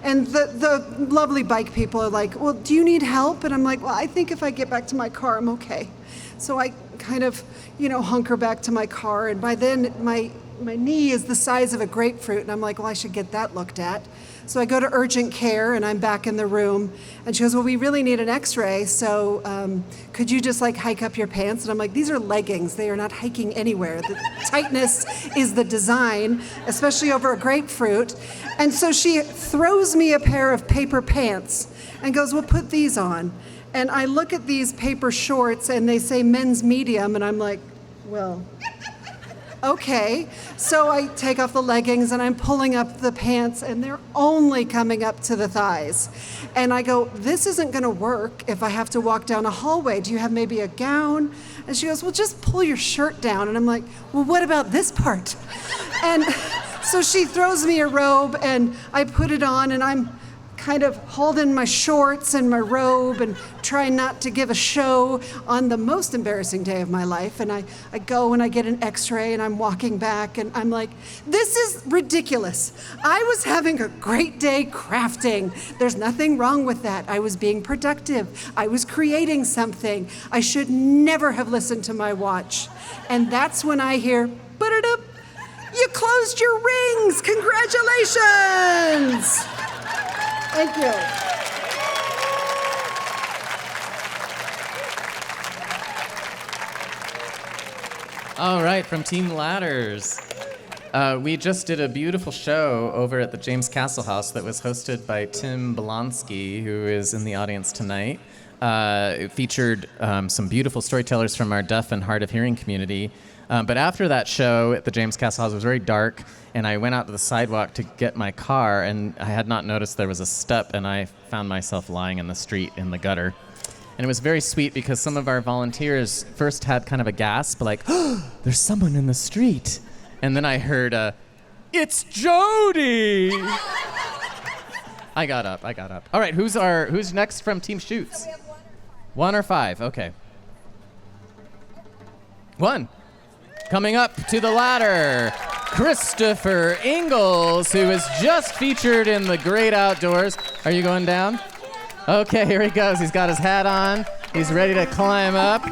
And the lovely bike people are like, well, do you need help? And I'm like, well, I think if I get back to my car, I'm okay. So I kind of, hunker back to my car. And by then, my knee is the size of a grapefruit, and I'm like, well, I should get that looked at. So I go to urgent care, and I'm back in the room, and she goes, well, we really need an x-ray, so could you just hike up your pants? And I'm like, these are leggings. They are not hiking anywhere. The tightness is the design, especially over a grapefruit. And so she throws me a pair of paper pants and goes, well, put these on. And I look at these paper shorts, and they say men's medium, and I'm like, well, okay. So I take off the leggings, and I'm pulling up the pants, and they're only coming up to the thighs. And I go, this isn't going to work if I have to walk down a hallway. Do you have maybe a gown? And she goes, well, just pull your shirt down. And I'm like, well, what about this part? And So she throws me a robe, and I put it on, and I'm kind of holding my shorts and my robe and trying not to give a show on the most embarrassing day of my life. And I go and I get an x-ray, and I'm walking back, and I'm like, this is ridiculous. I was having a great day crafting. There's nothing wrong with that. I was being productive. I was creating something. I should never have listened to my watch. And that's when I hear, "Ba-da-da, you closed your rings. Congratulations." Thank you. All right, from Team Ladders. We just did a beautiful show over at the James Castle House that was hosted by Tim Blonsky, who is in the audience tonight. It featured some beautiful storytellers from our deaf and hard of hearing community. But after that show at the James Castle House, it was very dark, and I went out to the sidewalk to get my car, and I had not noticed there was a step, and I found myself lying in the street in the gutter. And it was very sweet because some of our volunteers first had kind of a gasp, like, "Oh, there's someone in the street." And then I heard, "It's Jodi!" I got up. All right, who's next from Team Shoots? So we have 1 or 5. Okay. 1. Coming up to the ladder, Christopher Ingalls, who is just featured in The Great Outdoors. Are you going down? Okay, here he goes. He's got his hat on. He's ready to climb up.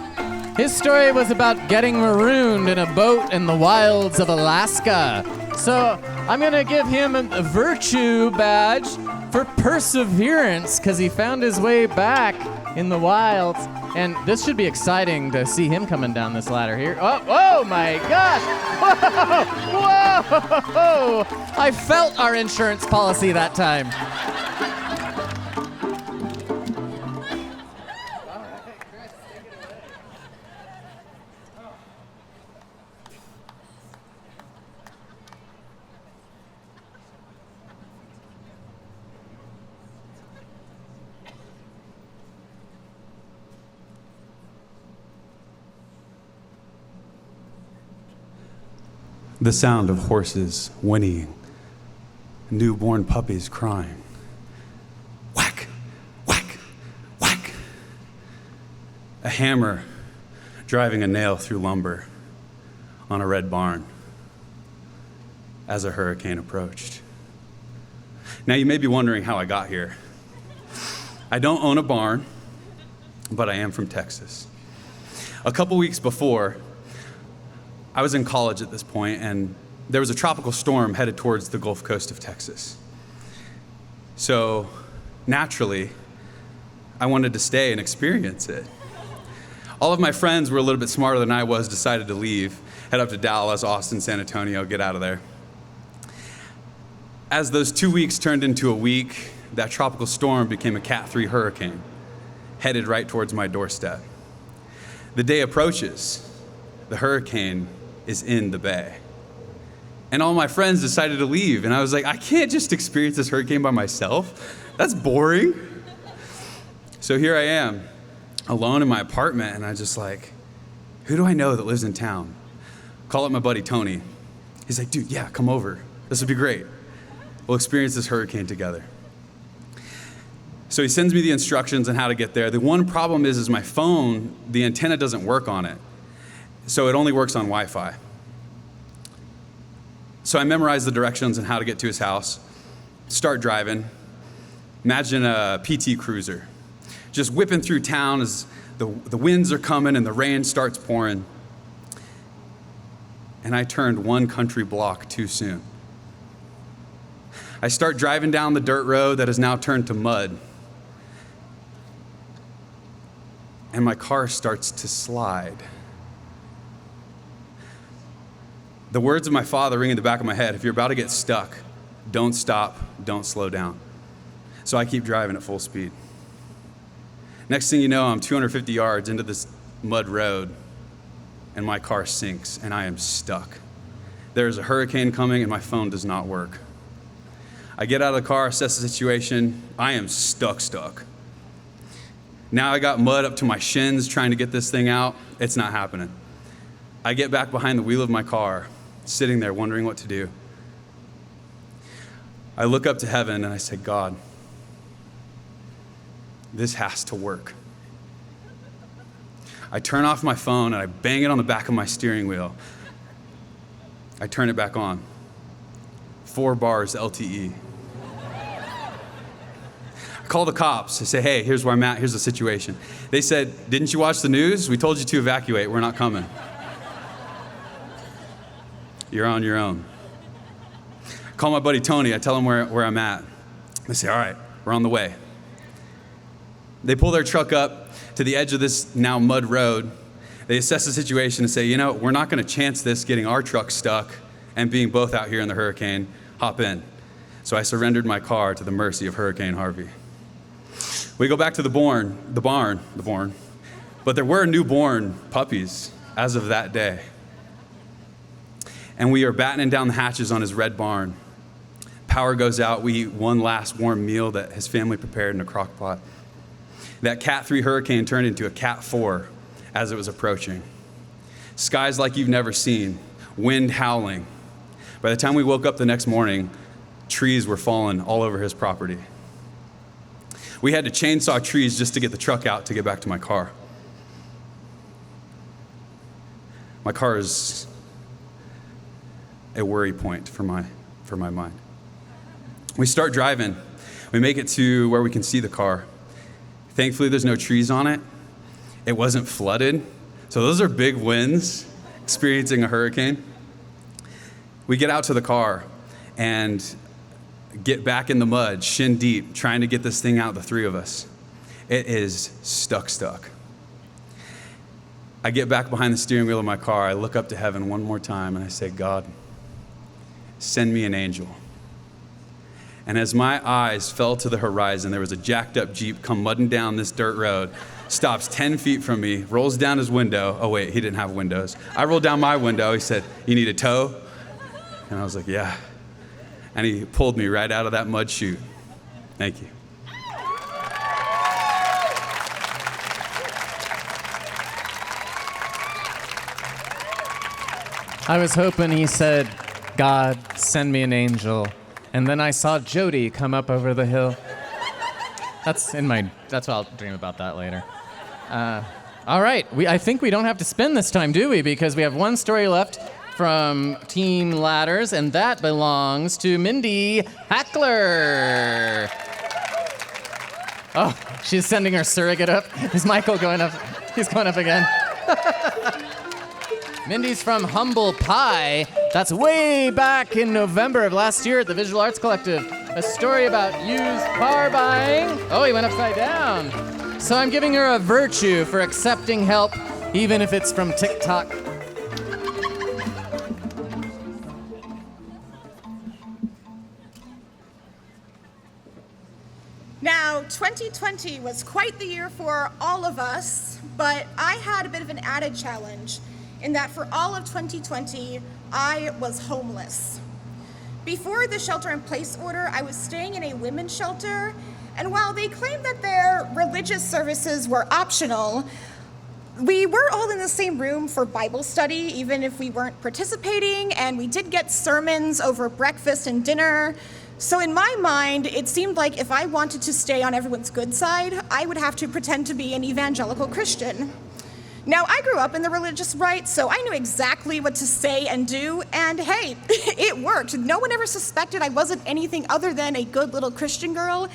His story was about getting marooned in a boat in the wilds of Alaska. So I'm going to give him a virtue badge for perseverance because he found his way back in the wilds. And this should be exciting to see him coming down this ladder here. Oh my gosh! Whoa! I felt our insurance policy that time. The sound of horses whinnying, newborn puppies crying. Whack, whack, whack. A hammer driving a nail through lumber on a red barn as a hurricane approached. Now you may be wondering how I got here. I don't own a barn, but I am from Texas. A couple weeks before, I was in college at this point, and there was a tropical storm headed towards the Gulf Coast of Texas. So, naturally, I wanted to stay and experience it. All of my friends were a little bit smarter than I was, decided to leave, head up to Dallas, Austin, San Antonio, get out of there. As those 2 weeks turned into a week, that tropical storm became a Cat 3 hurricane, headed right towards my doorstep. The day approaches, the hurricane is in the bay. And all my friends decided to leave, and I was like, I can't just experience this hurricane by myself. That's boring. So here I am, alone in my apartment, and I just like, who do I know that lives in town? Call up my buddy Tony. He's like, dude, yeah, come over. This would be great. We'll experience this hurricane together. So he sends me the instructions on how to get there. The one problem is my phone, the antenna doesn't work on it. So it only works on Wi-Fi. So I memorized the directions on how to get to his house, start driving. Imagine a PT Cruiser, just whipping through town as the winds are coming and the rain starts pouring. And I turned one country block too soon. I start driving down the dirt road that has now turned to mud. And my car starts to slide. The words of my father ring in the back of my head: if you're about to get stuck, don't stop, don't slow down. So I keep driving at full speed. Next thing you know, I'm 250 yards into this mud road, and my car sinks, and I am stuck. There's a hurricane coming, and my phone does not work. I get out of the car, assess the situation. I am stuck. Now I got mud up to my shins trying to get this thing out. It's not happening. I get back behind the wheel of my car, sitting there wondering what to do. I look up to heaven and I say, God, this has to work. I turn off my phone and I bang it on the back of my steering wheel. I turn it back on. 4 bars LTE. I call the cops. I say, hey, here's where I'm at. Here's the situation. They said, didn't you watch the news? We told you to evacuate. We're not coming. You're on your own. I call my buddy Tony. I tell him where I'm at. They say, all right, we're on the way. They pull their truck up to the edge of this now mud road. They assess the situation and say, we're not going to chance this getting our truck stuck and being both out here in the hurricane. Hop in. So I surrendered my car to the mercy of Hurricane Harvey. We go back to the barn, but there were newborn puppies as of that day. And we are battening down the hatches on his red barn. Power goes out. We eat one last warm meal that his family prepared in a crock pot. That Cat 3 hurricane turned into a Cat 4 as it was approaching. Skies like you've never seen, wind howling. By the time we woke up the next morning, trees were falling all over his property. We had to chainsaw trees just to get the truck out to get back to my car. My car is a worry point for my mind. We start driving. We make it to where we can see the car. Thankfully, there's no trees on it. It wasn't flooded. So those are big wins, experiencing a hurricane. We get out to the car and get back in the mud, shin deep, trying to get this thing out, the 3 of us. It is stuck. I get back behind the steering wheel of my car. I look up to heaven one more time and I say, God, send me an angel. And as my eyes fell to the horizon, there was a jacked up Jeep come mudding down this dirt road, stops 10 feet from me, rolls down his window. Oh wait, he didn't have windows. I rolled down my window. He said, you need a tow? And I was like, yeah. And he pulled me right out of that mud chute. Thank you. I was hoping he said, God, send me an angel. And then I saw Jodi come up over the hill. That's what I'll dream about that later. All right, I think we don't have to spin this time, do we? Because we have one story left from Team Ladders, and that belongs to Mindy Hackler. Oh, she's sending her surrogate up. Is Michael going up? He's going up again. Mindy's from Humble Pie. That's way back in November of last year at the Visual Arts Collective. A story about used car buying. Oh, he went upside down. So I'm giving her a virtue for accepting help, even if it's from TikTok. Now, 2020 was quite the year for all of us, but I had a bit of an added challenge in that for all of 2020, I was homeless. Before the shelter-in-place order, I was staying in a women's shelter, and while they claimed that their religious services were optional, we were all in the same room for Bible study, even if we weren't participating, and we did get sermons over breakfast and dinner. So in my mind, it seemed like if I wanted to stay on everyone's good side, I would have to pretend to be an evangelical Christian. Now, I grew up in the religious right, so I knew exactly what to say and do, and hey, it worked. No one ever suspected I wasn't anything other than a good little Christian girl,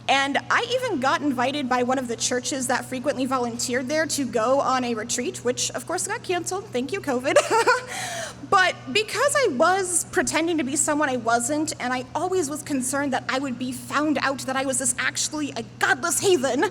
and I even got invited by one of the churches that frequently volunteered there to go on a retreat, which of course got canceled. Thank you, COVID. But because I was pretending to be someone I wasn't, and I always was concerned that I would be found out that I was actually a godless heathen,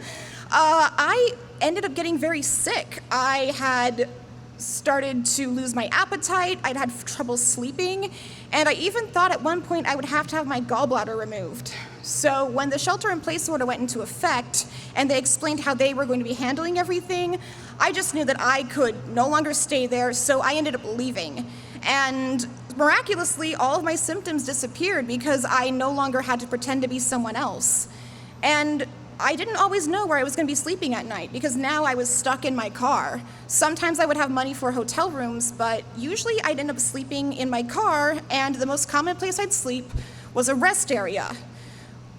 I ended up getting very sick. I had started to lose my appetite, I'd had trouble sleeping, and I even thought at one point I would have to have my gallbladder removed. So when the shelter-in-place order went into effect and they explained how they were going to be handling everything, I just knew that I could no longer stay there, so I ended up leaving. And miraculously, all of my symptoms disappeared because I no longer had to pretend to be someone else. And I didn't always know where I was going to be sleeping at night because now I was stuck in my car. Sometimes I would have money for hotel rooms, but usually I'd end up sleeping in my car, and the most common place I'd sleep was a rest area,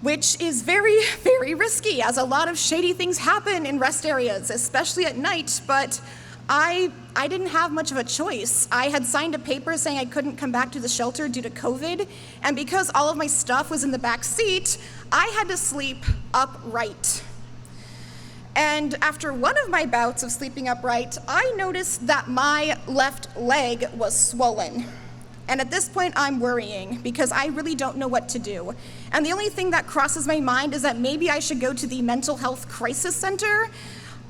which is very, very risky, as a lot of shady things happen in rest areas, especially at night, but I didn't have much of a choice. I had signed a paper saying I couldn't come back to the shelter due to COVID, and because all of my stuff was in the back seat, I had to sleep upright. And after one of my bouts of sleeping upright, I noticed that my left leg was swollen. And at this point, I'm worrying because I really don't know what to do. And the only thing that crosses my mind is that maybe I should go to the mental health crisis center.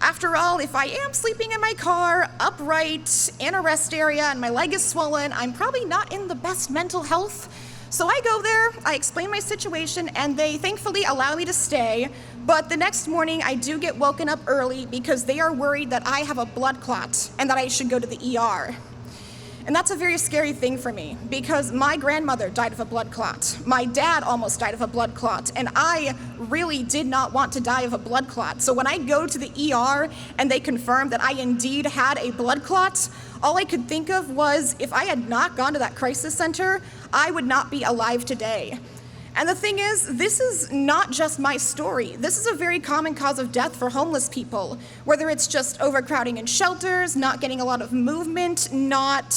After all, if I am sleeping in my car, upright, in a rest area, and my leg is swollen, I'm probably not in the best mental health. So I go there, I explain my situation, and they thankfully allow me to stay. But the next morning, I do get woken up early because they are worried that I have a blood clot and that I should go to the ER. And that's a very scary thing for me because my grandmother died of a blood clot. My dad almost died of a blood clot, and I really did not want to die of a blood clot. So when I go to the ER and they confirm that I indeed had a blood clot, all I could think of was if I had not gone to that crisis center, I would not be alive today. And the thing is, this is not just my story. This is a very common cause of death for homeless people, whether it's just overcrowding in shelters, not getting a lot of movement, not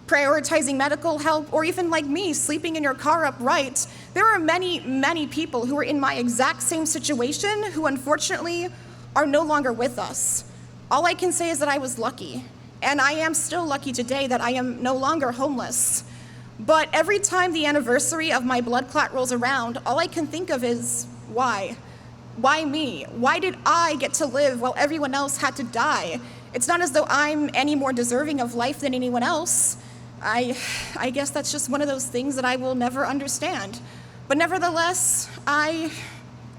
prioritizing medical help, or even like me, sleeping in your car upright. There are many, many people who are in my exact same situation who unfortunately are no longer with us. All I can say is that I was lucky, and I am still lucky today that I am no longer homeless. But every time the anniversary of my blood clot rolls around, all I can think of is, why? Why me? Why did I get to live while everyone else had to die? It's not as though I'm any more deserving of life than anyone else. I guess that's just one of those things that I will never understand. But nevertheless, I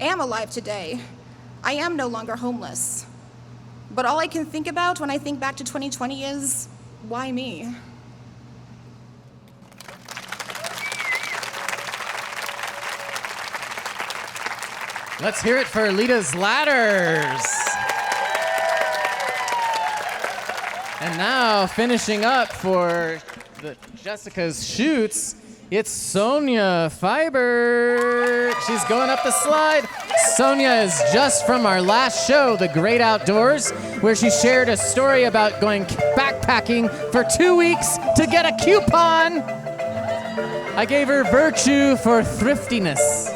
am alive today. I am no longer homeless. But all I can think about when I think back to 2020 is, why me? Let's hear it for Leta's Ladders. And now, finishing up for Jessica's Chutes, it's Sonia Fiber. She's going up the slide. Sonia is just from our last show, The Great Outdoors, where she shared a story about going backpacking for 2 weeks to get a coupon. I gave her virtue for thriftiness.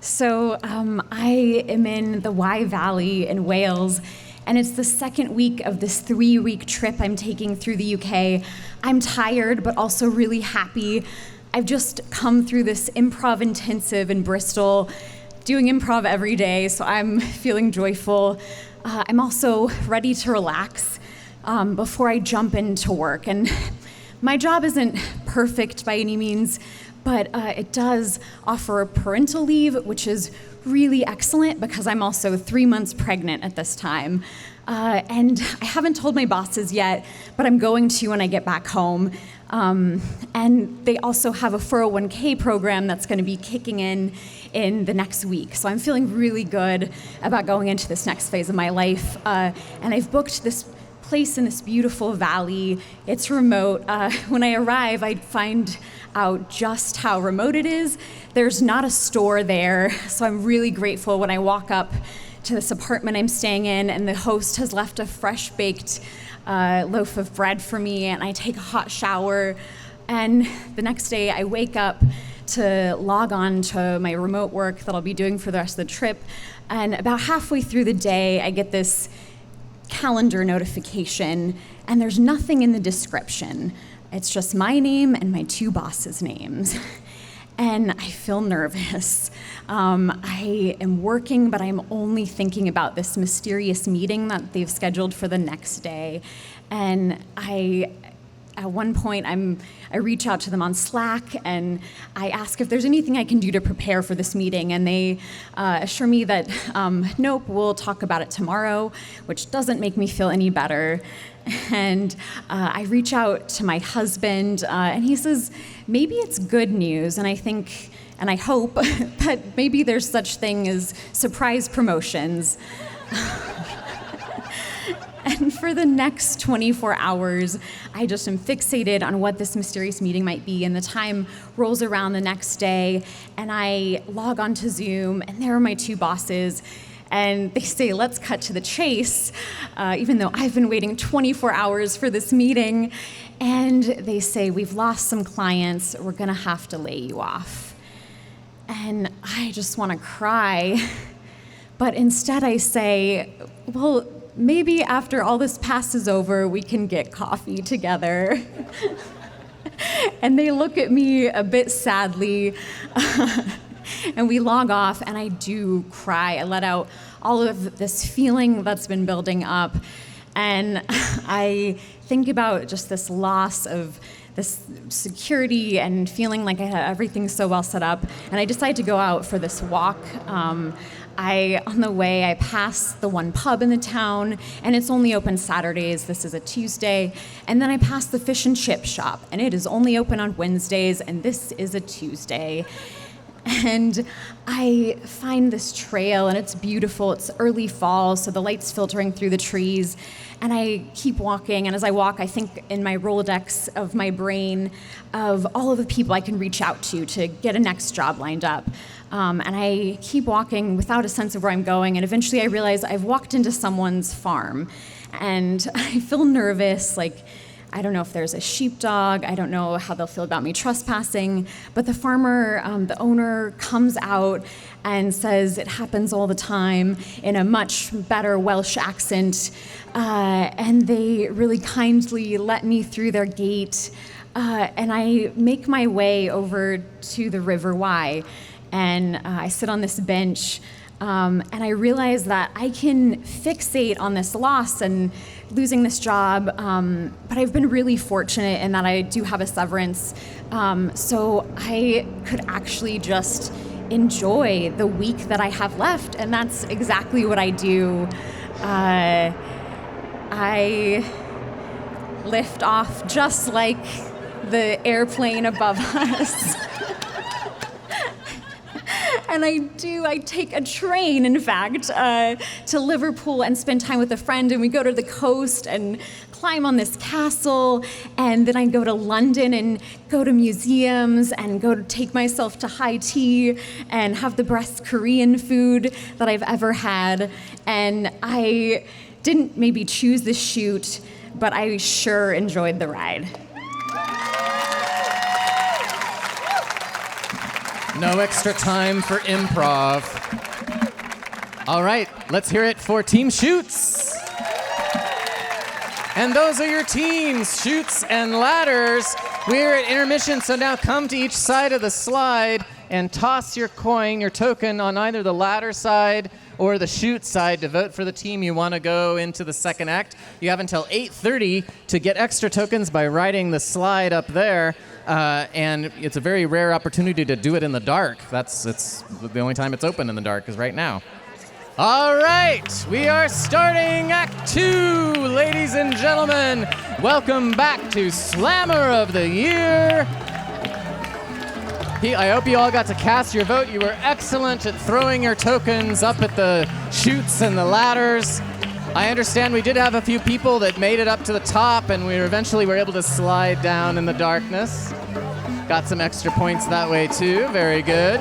So I am in the Wye Valley in Wales, and it's the second week of this 3-week trip I'm taking through the UK. I'm tired, but also really happy. I've just come through this improv intensive in Bristol, doing improv every day, so I'm feeling joyful. I'm also ready to relax before I jump into work. And my job isn't perfect by any means, but it does offer a parental leave, which is really excellent because I'm also 3 months pregnant at this time. And I haven't told my bosses yet, but I'm going to when I get back home. And they also have a 401k program that's going to be kicking in the next week. So I'm feeling really good about going into this next phase of my life. And I've booked this place in this beautiful valley. It's remote. When I arrive, I find out just how remote it is. There's not a store there, so I'm really grateful when I walk up to this apartment I'm staying in and the host has left a fresh baked loaf of bread for me, and I take a hot shower, and the next day I wake up to log on to my remote work that I'll be doing for the rest of the trip, and about halfway through the day I get this calendar notification, and there's nothing in the description. It's just my name and my 2 bosses' names. And I feel nervous. I am working, but I'm only thinking about this mysterious meeting that they've scheduled for the next day. And at one point, I reach out to them on Slack and I ask if there's anything I can do to prepare for this meeting. And they assure me that, nope, we'll talk about it tomorrow, which doesn't make me feel any better. And I reach out to my husband and he says, maybe it's good news. And I think, And I hope that maybe there's such thing as surprise promotions. And for the next 24 hours, I just am fixated on what this mysterious meeting might be. And the time rolls around the next day, and I log onto Zoom, and there are my two bosses. And they say, let's cut to the chase, even though I've been waiting 24 hours for this meeting. And they say, we've lost some clients. We're going to have to lay you off. And I just want to cry. But instead I say, well, maybe after all this passes over, we can get coffee together. And they look at me a bit sadly. And we log off, and I do cry. I let out all of this feeling that's been building up. And I think about just this loss of this security and feeling like I had everything so well set up. And I decide to go out for this walk. On the way, I pass the one pub in the town, and it's only open Saturdays. This is a Tuesday. And then I pass the fish and chip shop, and it is only open on Wednesdays, and this is a Tuesday. And I find this trail, and it's beautiful. It's early fall, so the light's filtering through the trees. And I keep walking, and as I walk, I think in my Rolodex of my brain of all of the people I can reach out to get a next job lined up. And I keep walking without a sense of where I'm going, and eventually I realize I've walked into someone's farm. And I feel nervous, like, I don't know if there's a sheepdog. I don't know how they'll feel about me trespassing. But the farmer, the owner, comes out and says it happens all the time in a much better Welsh accent. And they really kindly let me through their gate. And I make my way over to the River Wye. And I sit on this bench. And I realize that I can fixate on this loss and losing this job, but I've been really fortunate in that I do have a severance, so I could actually just enjoy the week that I have left, and that's exactly what I do. I lift off just like the airplane above us. And I take a train, in fact, to Liverpool and spend time with a friend, and we go to the coast and climb on this castle, and then I go to London and go to museums and go to take myself to high tea and have the best Korean food that I've ever had. And I didn't maybe choose the shoot, but I sure enjoyed the ride. No extra time for improv. All right, let's hear it for Team Chutes. And those are your teams, Chutes and Ladders. We're at intermission, so now come to each side of the slide and toss your coin, your token, on either the ladder side or the Chute side to vote for the team you want to go into the second act. You have until 8:30 to get extra tokens by riding the slide up there. And it's a very rare opportunity to do it in the dark. It's the only time it's open in the dark is right now. All right, we are starting Act 2, ladies and gentlemen. Welcome back to Slammer of the Year. I hope you all got to cast your vote. You were excellent at throwing your tokens up at the Chutes and the ladders. I understand we did have a few people that made it up to the top, and we eventually were able to slide down in the darkness. Got some extra points that way too. Very good.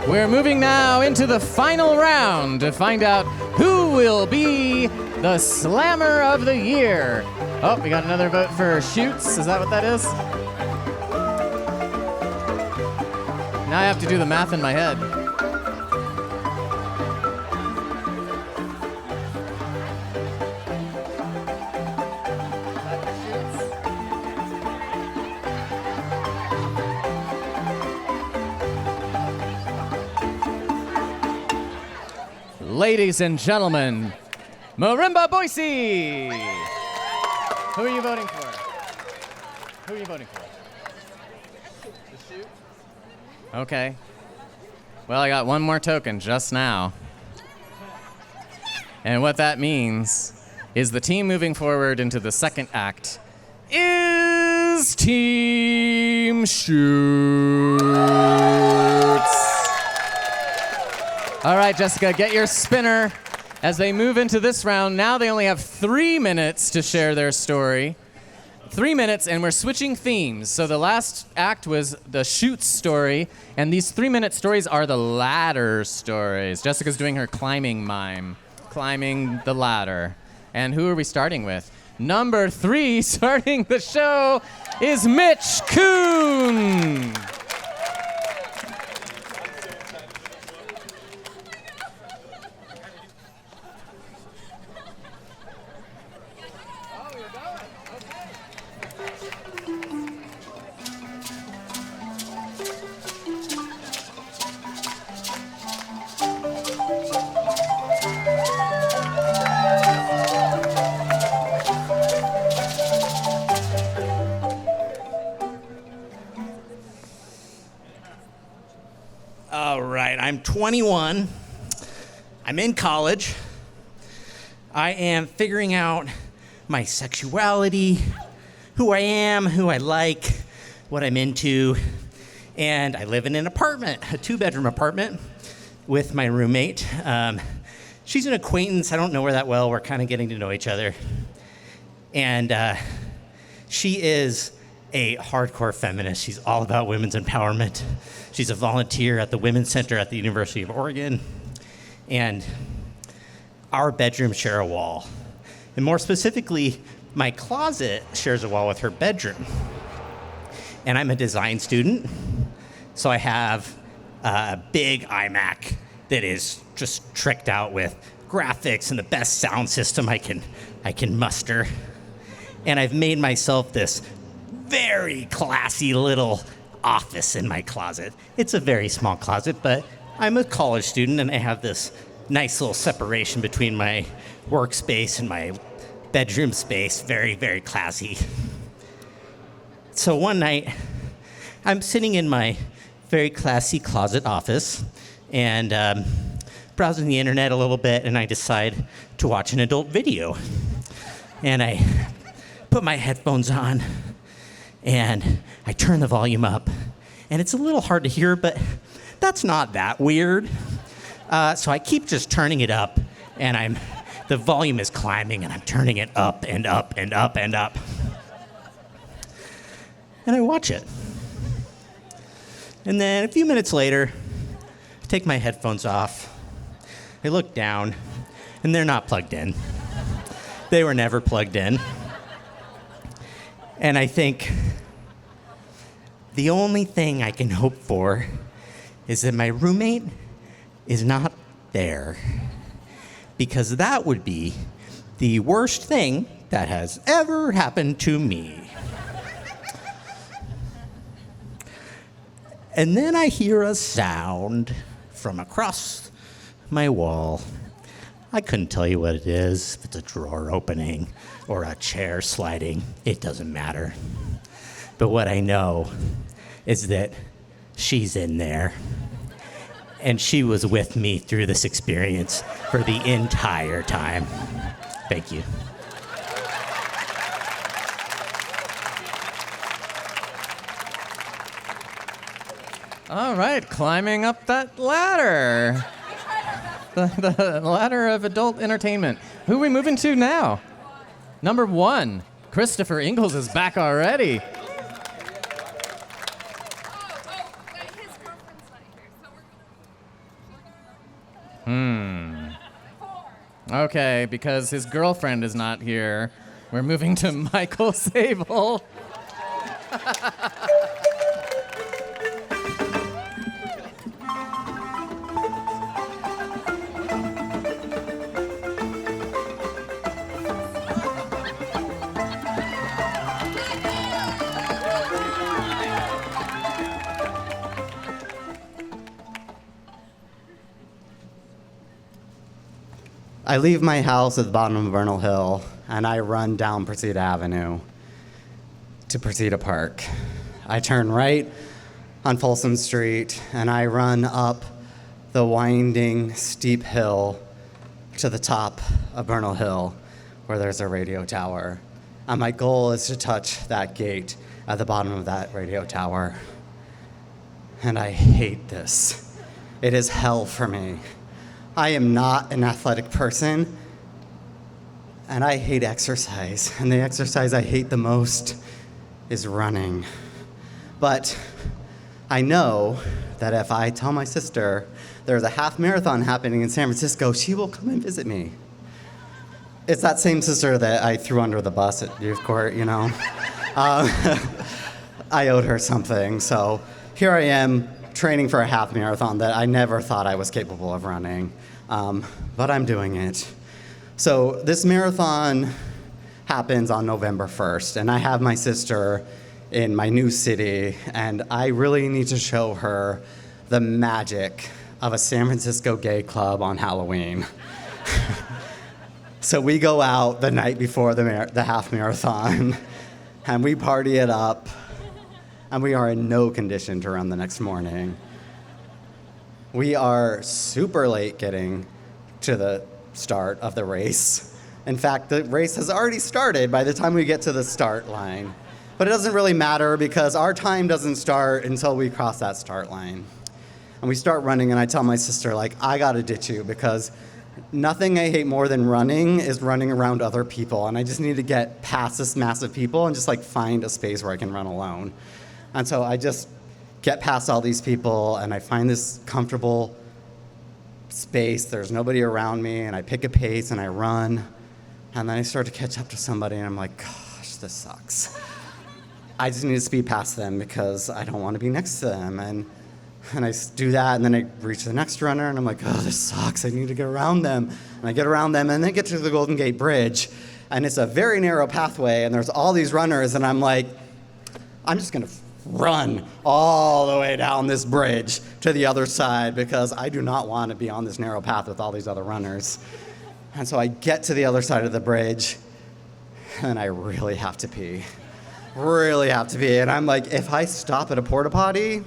We're moving now into the final round to find out who will be the Slammer of the Year. Oh, we got another vote for Chutes. Is that what that is? Now I have to do the math in my head. Ladies and gentlemen, Marimba Boise! Who are you voting for? Who are you voting for? The Chute? Okay. Well, I got one more token just now. And what that means is the team moving forward into the second act is Team Shoots. All right, Jessica, get your spinner. As they move into this round, now they only have 3 minutes to share their story. 3 minutes, and we're switching themes. So the last act was the Shoots story, and these 3-minute stories are the ladder stories. Jessica's doing her climbing mime, climbing the ladder. And who are we starting with? Number 3, starting the show, is Mitch Kuhn. All right, I'm 21. I'm in college. I am figuring out my sexuality, who I am, who I like, what I'm into. And I live in an apartment, a 2-bedroom apartment with my roommate. She's an acquaintance. I don't know her that well. We're kind of getting to know each other. And she is a hardcore feminist. She's all about women's empowerment. She's a volunteer at the Women's Center at the University of Oregon. And our bedrooms share a wall. And more specifically, my closet shares a wall with her bedroom. And I'm a design student, so I have a big iMac that is just tricked out with graphics and the best sound system I can muster. And I've made myself this very classy little office in my closet. It's a very small closet, but I'm a college student and I have this nice little separation between my workspace and my bedroom space. Very, very classy. So one night, I'm sitting in my very classy closet office and browsing the internet a little bit, and I decide to watch an adult video. And I put my headphones on and I turn the volume up. And it's a little hard to hear, but that's not that weird. So I keep just turning it up, and the volume is climbing, and I'm turning it up and up and up and up. And I watch it. And then a few minutes later, I take my headphones off. I look down, and they're not plugged in. They were never plugged in. And I think the only thing I can hope for is that my roommate is not there, because that would be the worst thing that has ever happened to me. And then I hear a sound from across my wall. I couldn't tell you what it is, if it's a drawer opening or a chair sliding. It doesn't matter. But what I know is that she's in there. And she was with me through this experience for the entire time. Thank you. All right, climbing up that ladder. The ladder of adult entertainment. Who are we moving to now? Number 1, Christopher Ingalls is back already. Okay, because his girlfriend is not here, we're moving to Michael Sable. I leave my house at the bottom of Bernal Hill, and I run down Pursuit Avenue to Pursuit Park. I turn right on Folsom Street, and I run up the winding, steep hill to the top of Bernal Hill, where there's a radio tower. And my goal is to touch that gate at the bottom of that radio tower. And I hate this. It is hell for me. I am not an athletic person, and I hate exercise. And the exercise I hate the most is running. But I know that if I tell my sister there's a half marathon happening in San Francisco, she will come and visit me. It's that same sister that I threw under the bus at youth court, you know. I owed her something, so here I am training for a half marathon that I never thought I was capable of running, but I'm doing it. So this marathon happens on November 1st, and I have my sister in my new city, and I really need to show her the magic of a San Francisco gay club on Halloween. So we go out the night before the half marathon, and we party it up, and we are in no condition to run the next morning. We are super late getting to the start of the race. In fact, the race has already started by the time we get to the start line. But it doesn't really matter because our time doesn't start until we cross that start line. And we start running, and I tell my sister, like, I gotta ditch you because nothing I hate more than running is running around other people. And I just need to get past this mass of people and just like find a space where I can run alone. And so I just get past all these people, and I find this comfortable space. There's nobody around me, and I pick a pace, and I run. And then I start to catch up to somebody, and I'm like, gosh, this sucks. I just need to speed past them because I don't want to be next to them. And I do that, and then I reach the next runner, and I'm like, oh, this sucks. I need to get around them. And I get around them, and then get to the Golden Gate Bridge. And it's a very narrow pathway, and there's all these runners, and I'm like, I'm just going to run all the way down this bridge to the other side because I do not want to be on this narrow path with all these other runners. And so I get to the other side of the bridge, and I really have to pee. Really have to pee. And I'm like, if I stop at a porta potty,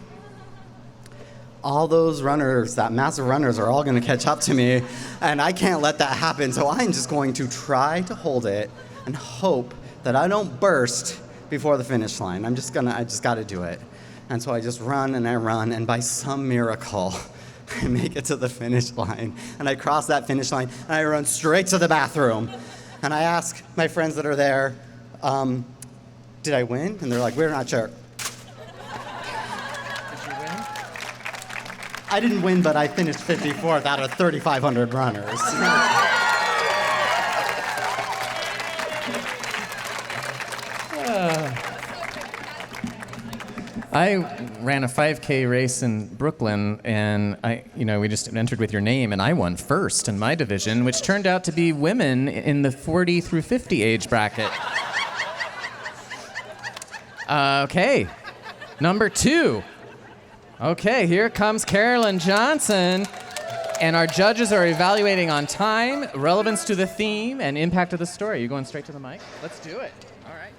all those runners, that mass of runners, are all going to catch up to me, and I can't let that happen. So I'm just going to try to hold it and hope that I don't burst before the finish line. I just got to do it. And so I just run, and by some miracle, I make it to the finish line. And I cross that finish line, and I run straight to the bathroom. And I ask my friends that are there, did I win? And they're like, we're not sure. Did you win? I didn't win, but I finished 54th out of 3,500 runners. I ran a 5K race in Brooklyn, and we just entered with your name, and I won first in my division, which turned out to be women in the 40 through 50 age bracket. Okay, number 2. Okay, here comes Carolyn Johnson, and our judges are evaluating on time, relevance to the theme, and impact of the story. You going straight to the mic? Let's do it. All right.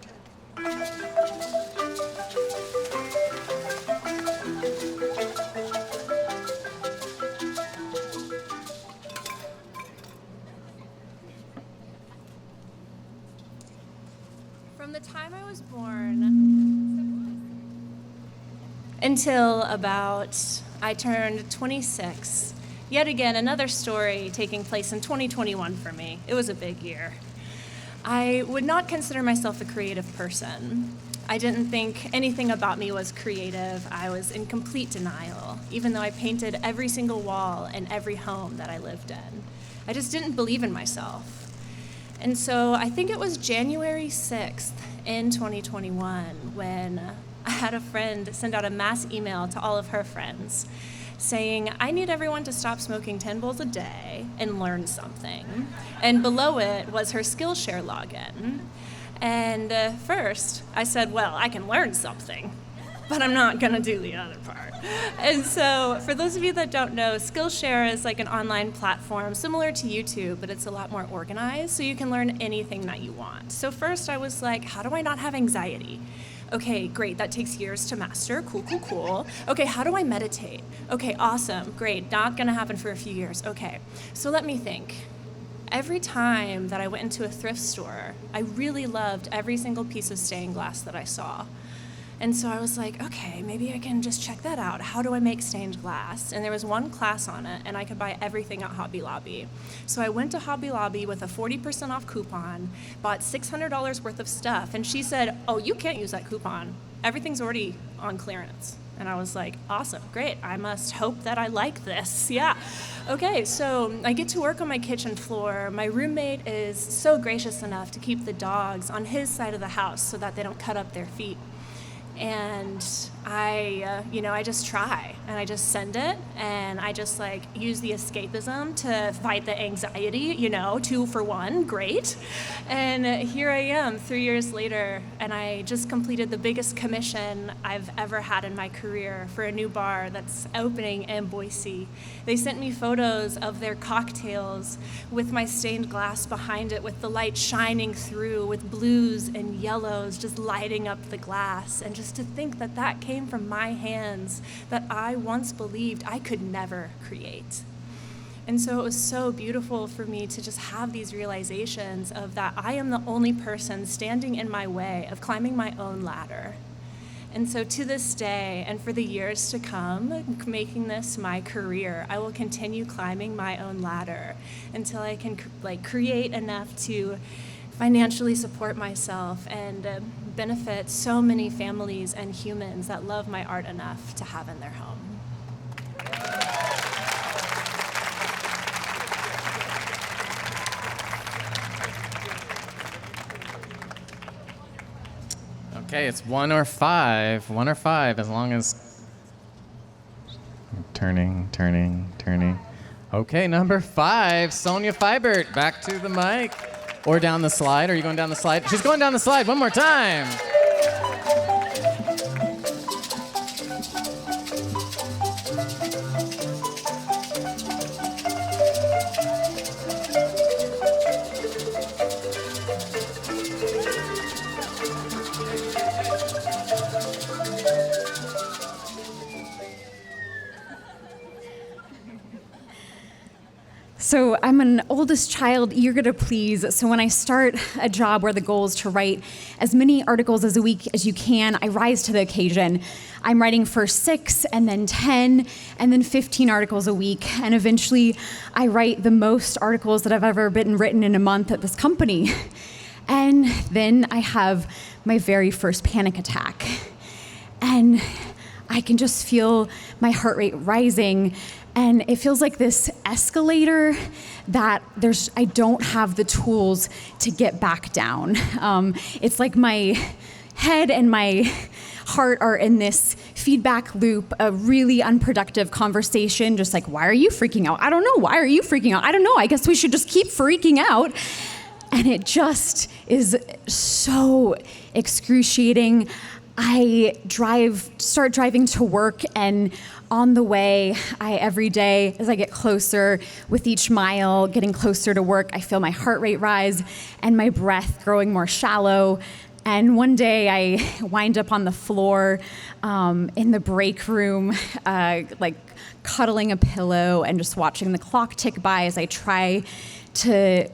From the time I was born until about I turned 26. Yet again, another story taking place in 2021 for me. It was a big year. I would not consider myself a creative person. I didn't think anything about me was creative. I was in complete denial, even though I painted every single wall in every home that I lived in. I just didn't believe in myself. And so I think it was January 6th in 2021 when I had a friend send out a mass email to all of her friends saying, I need everyone to stop smoking 10 bowls a day and learn something. And below it was her Skillshare login. And first, I said, well, I can learn something, but I'm not gonna do the other part. And so for those of you that don't know, Skillshare is like an online platform similar to YouTube, but it's a lot more organized, so you can learn anything that you want. So first I was like, how do I not have anxiety? Okay, great, that takes years to master, cool. Okay, how do I meditate? Okay, awesome, great, not gonna happen for a few years. Okay, so let me think. every time that I went into a thrift store, I really loved every single piece of stained glass that I saw. And so I was like, okay, maybe I can just check that out. How do I make stained glass? And there was one class on it, and I could buy everything at Hobby Lobby. So I went to Hobby Lobby with a 40% off coupon, bought $600 worth of stuff, and she said, oh, you can't use that coupon. Everything's already on clearance. And I was like, awesome, great. I must hope that I like this. Yeah. Okay, so I get to work on my kitchen floor. My roommate is so gracious enough to keep the dogs on his side of the house so that they don't cut up their feet. And I just try, and I just send it, and I just like use the escapism to fight the anxiety, 2 for 1, great. And here I am 3 years later, and I just completed the biggest commission I've ever had in my career for a new bar that's opening in Boise. They sent me photos of their cocktails with my stained glass behind it, with the light shining through, with blues and yellows just lighting up the glass. And just to think that that came from my hands, that I once believed I could never create. And so it was so beautiful for me to just have these realizations of that I am the only person standing in my way of climbing my own ladder. And so to this day, and for the years to come, making this my career, I will continue climbing my own ladder until I can create enough to financially support myself and benefit so many families and humans that love my art enough to have in their home. Okay, it's 1 or 5. 1 or 5, as long as... Turning. Okay, number 5, Sonia Fibert. Back to the mic. Or down the slide. Are you going down the slide? She's going down the slide one more time. So I'm an oldest child, eager to please. So when I start a job where the goal is to write as many articles as a week as you can, I rise to the occasion. I'm writing first 6 and then 10 and then 15 articles a week. And eventually I write the most articles that have ever been written in a month at this company. And then I have my very first panic attack. And I can just feel my heart rate rising. And it feels like this escalator that I don't have the tools to get back down. It's like my head and my heart are in this feedback loop, a really unproductive conversation, just like, why are you freaking out? I don't know. Why are you freaking out? I don't know. I guess we should just keep freaking out. And it just is so excruciating. I start driving to work, and on the way, every day, as I get closer, with each mile, getting closer to work, I feel my heart rate rise and my breath growing more shallow. And one day I wind up on the floor in the break room, cuddling a pillow and just watching the clock tick by as I try to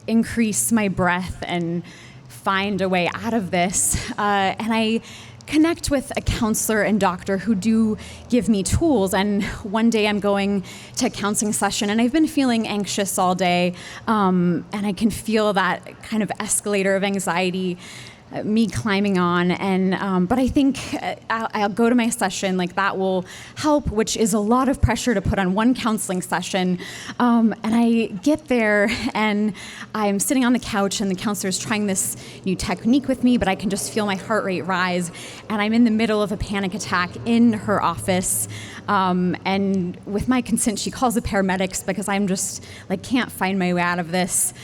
increase my breath and find a way out of this. And I connect with a counselor and doctor who do give me tools. And one day I'm going to a counseling session, and I've been feeling anxious all day, and I can feel that kind of escalator of anxiety, me climbing on. And but I think I'll go to my session, that will help, which is a lot of pressure to put on one counseling session. And I get there, and I'm sitting on the couch, and the counselor's trying this new technique with me, but I can just feel my heart rate rise, and I'm in the middle of a panic attack in her office. And with my consent, she calls the paramedics because I'm just can't find my way out of this.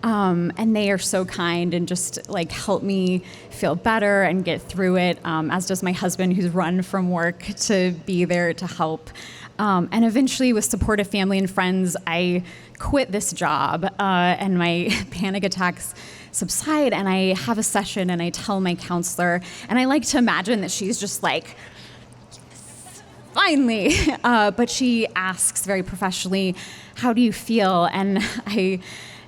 And they are so kind and just help me feel better and get through it, as does my husband, who's run from work to be there to help. And eventually, with support of family and friends, I quit this job, and my panic attacks subside, and I have a session, and I tell my counselor, and I like to imagine that she's just like, yes, finally. But she asks very professionally, how do you feel? And I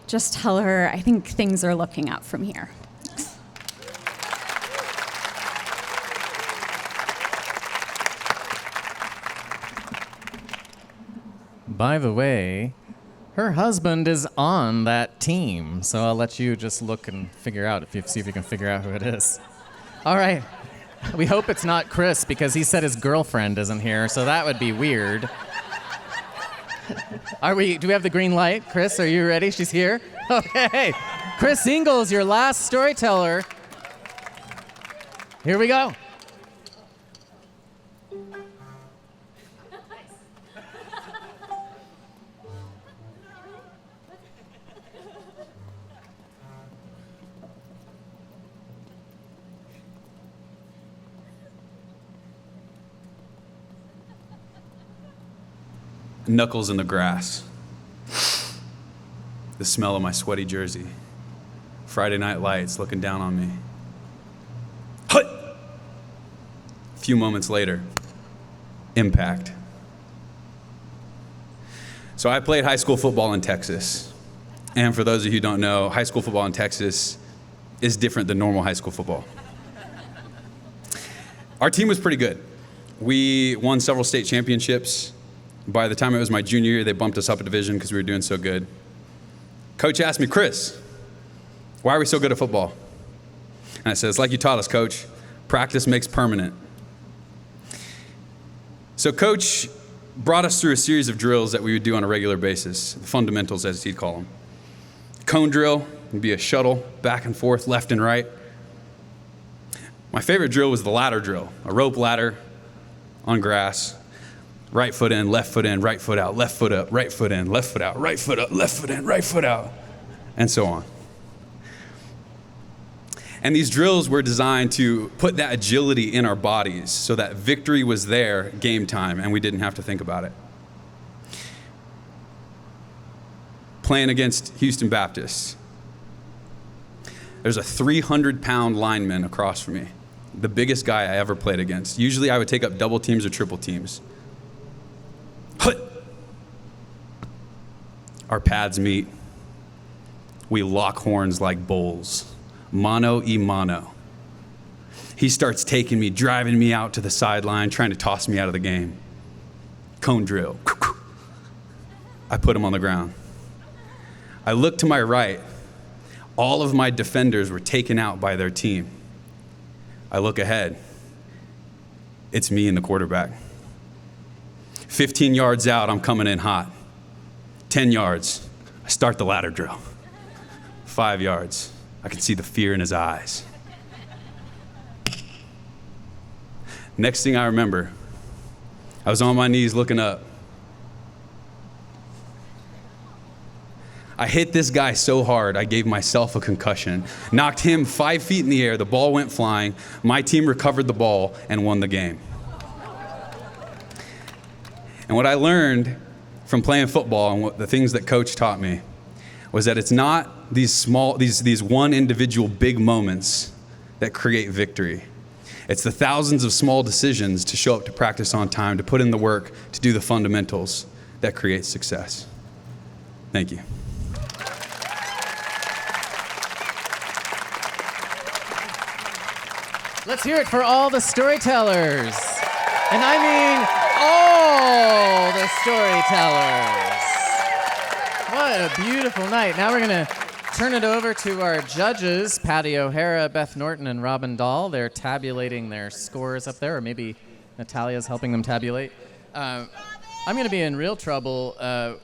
just tell her I think things are looking up from here. By the way, her husband is on that team, so I'll let you just look and figure out see if you can figure out who it is. All right. We hope it's not Chris because he said his girlfriend isn't here, so that would be weird. Do we have the green light? Chris, are you ready? She's here? Okay. Chris Ingalls, your last storyteller. Here we go. Knuckles in the grass. The smell of my sweaty jersey. Friday night lights looking down on me. Hut! A few moments later, impact. So I played high school football in Texas. And for those of you who don't know, high school football in Texas is different than normal high school football. Our team was pretty good. We won several state championships. By the time it was my junior year, they bumped us up a division because we were doing so good. Coach asked me, Chris, why are we so good at football? And I said, it's like you taught us, Coach. Practice makes permanent. So Coach brought us through a series of drills that we would do on a regular basis, the fundamentals, as he'd call them. Cone drill would be a shuttle, back and forth, left and right. My favorite drill was the ladder drill, a rope ladder on grass. Right foot in, right foot out, left foot up, right foot in, left foot out, right foot up, left foot in, right foot out, and so on. And these drills were designed to put that agility in our bodies so that victory was there game time and we didn't have to think about it. Playing against Houston Baptist, there's a 300-pound lineman across from me, the biggest guy I ever played against. Usually I would take up double teams or triple teams. Our pads meet. We lock horns like bulls, mano y mano. He starts taking me, driving me out to the sideline, trying to toss me out of the game. Cone drill. I put him on the ground. I look to my right. All of my defenders were taken out by their team. I look ahead. It's me and the quarterback. 15 yards out, I'm coming in hot. 10 yards, I start the ladder drill. 5 yards, I can see the fear in his eyes. Next thing I remember, I was on my knees looking up. I hit this guy so hard, I gave myself a concussion. Knocked him 5 feet in the air, the ball went flying. My team recovered the ball and won the game. And what I learned from playing football and what the things that Coach taught me was that it's not these one individual big moments that create victory. It's the thousands of small decisions to show up to practice on time, to put in the work, to do the fundamentals that create success. Thank you. Let's hear it for all the storytellers. And I mean all the storytellers. What a beautiful night. Now we're going to turn it over to our judges, Patty O'Hara, Beth Norton, and Robin Dahl. They're tabulating their scores up there, or maybe Natalia's helping them tabulate. I'm going to be in real trouble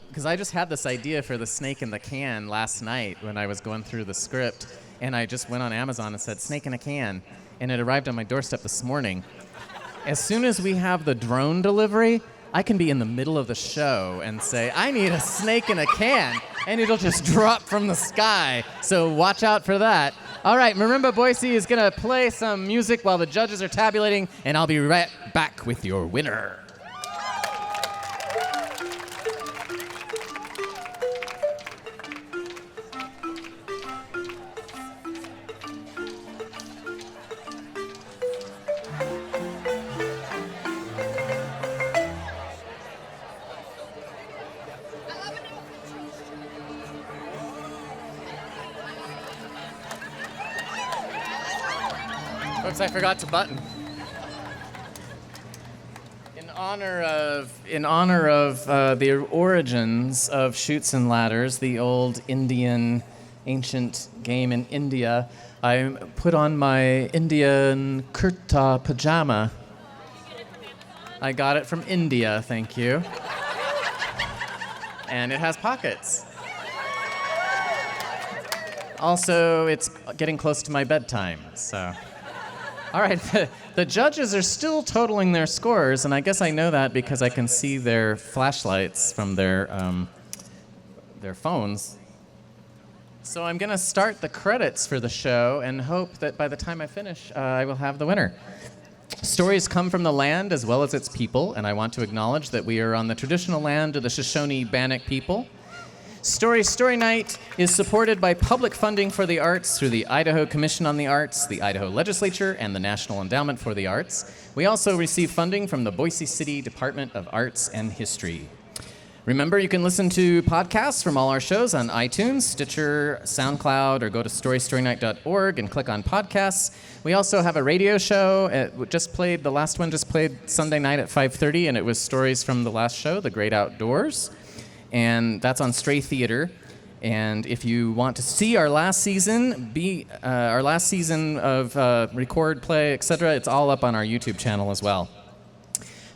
because I just had this idea for the snake in the can last night when I was going through the script, and I just went on Amazon and said, snake in a can, and it arrived on my doorstep this morning. As soon as we have the drone delivery, I can be in the middle of the show and say, I need a snake in a can, and it'll just drop from the sky. So watch out for that. All right, Marimba Boise is going to play some music while the judges are tabulating, and I'll be right back with your winner. Oops, I forgot to button. In honor of the origins of Chutes and Ladders, the old Indian ancient game in India, I put on my Indian kurta pajama. I got it from India, thank you. And it has pockets. Also, it's getting close to my bedtime, so. All right, the judges are still totaling their scores, and I guess I know that because I can see their flashlights from their phones. So I'm gonna start the credits for the show and hope that by the time I finish, I will have the winner. Stories come from the land as well as its people, and I want to acknowledge that we are on the traditional land of the Shoshone-Bannock people. Story Night is supported by public funding for the arts through the Idaho Commission on the Arts, the Idaho Legislature, and the National Endowment for the Arts. We also receive funding from the Boise City Department of Arts and History. Remember, you can listen to podcasts from all our shows on iTunes, Stitcher, SoundCloud, or go to storystorynight.org and click on podcasts. We also have a radio show. The last one just played Sunday night at 5:30, and it was stories from the last show, The Great Outdoors. And that's on Stray Theater. And if you want to see our last season, of record, play, etc., it's all up on our YouTube channel as well.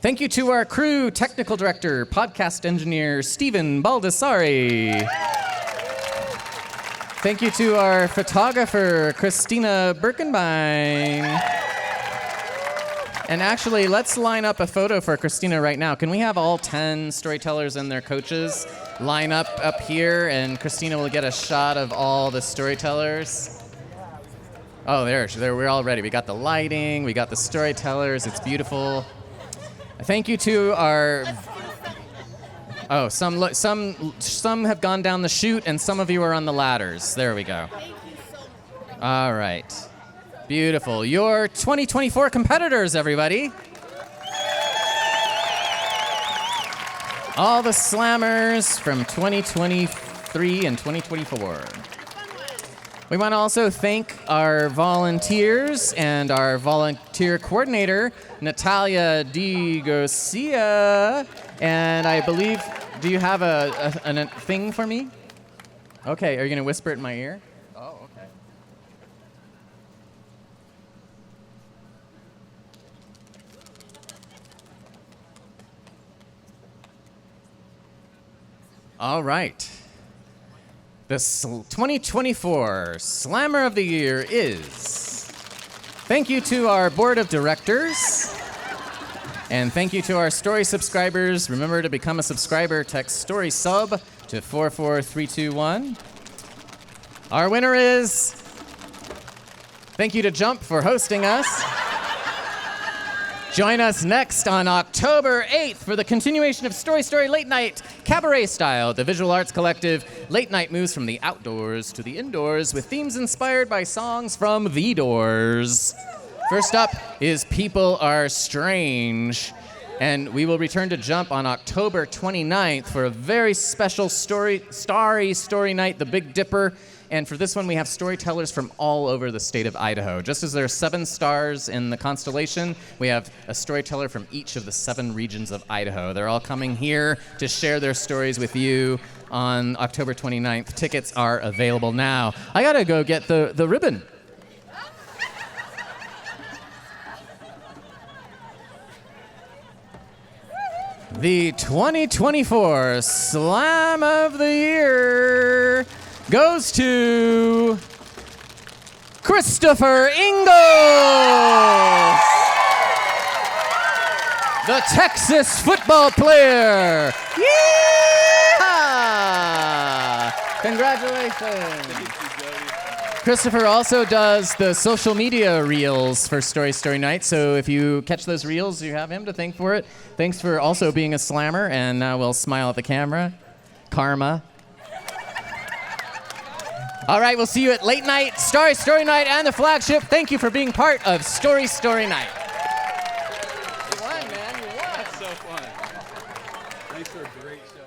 Thank you to our crew, technical director, podcast engineer, Stephen Baldessari. Thank you to our photographer, Christina Birkenbein. And actually, let's line up a photo for Christina right now. Can we have all 10 storytellers and their coaches line up here, and Christina will get a shot of all the storytellers? Oh, there, we're all ready. We got the lighting, we got the storytellers, it's beautiful. Thank you to our... Oh, some have gone down the chute, and some of you are on the ladders. There we go. All right. Beautiful. Your 2024 competitors, everybody. All the slammers from 2023 and 2024. We want to also thank our volunteers and our volunteer coordinator, Natalia Di Garcia. And I believe, do you have a thing for me? Okay, are you going to whisper it in my ear? Oh, okay. All right. The 2024 Slammer of the Year is... Thank you to our board of directors. And thank you to our story subscribers. Remember to become a subscriber. Text story sub to 44321. Our winner is... Thank you to Jump for hosting us. Join us next on October 8th for the continuation of Story Late Night, cabaret style. The Visual Arts Collective late night moves from the outdoors to the indoors with themes inspired by songs from the Doors. First up is People Are Strange. And we will return to Jump on October 29th for a very special starry story night, The Big Dipper. And for this one, we have storytellers from all over the state of Idaho. Just as there are 7 stars in the constellation, we have a storyteller from each of the 7 regions of Idaho. They're all coming here to share their stories with you on October 29th. Tickets are available now. I gotta go get the ribbon. The 2024 Slam of the Year goes to Christopher Ingalls, the Texas football player. Yeah! Congratulations. Christopher also does the social media reels for Story Night, so if you catch those reels, you have him to thank for it. Thanks for also being a slammer, and now we'll smile at the camera. Karma. All right, we'll see you at Late Night, Story Night, and the Flagship. Thank you for being part of Story Night. You won, man. You won. That's so fun. Thanks for a great show.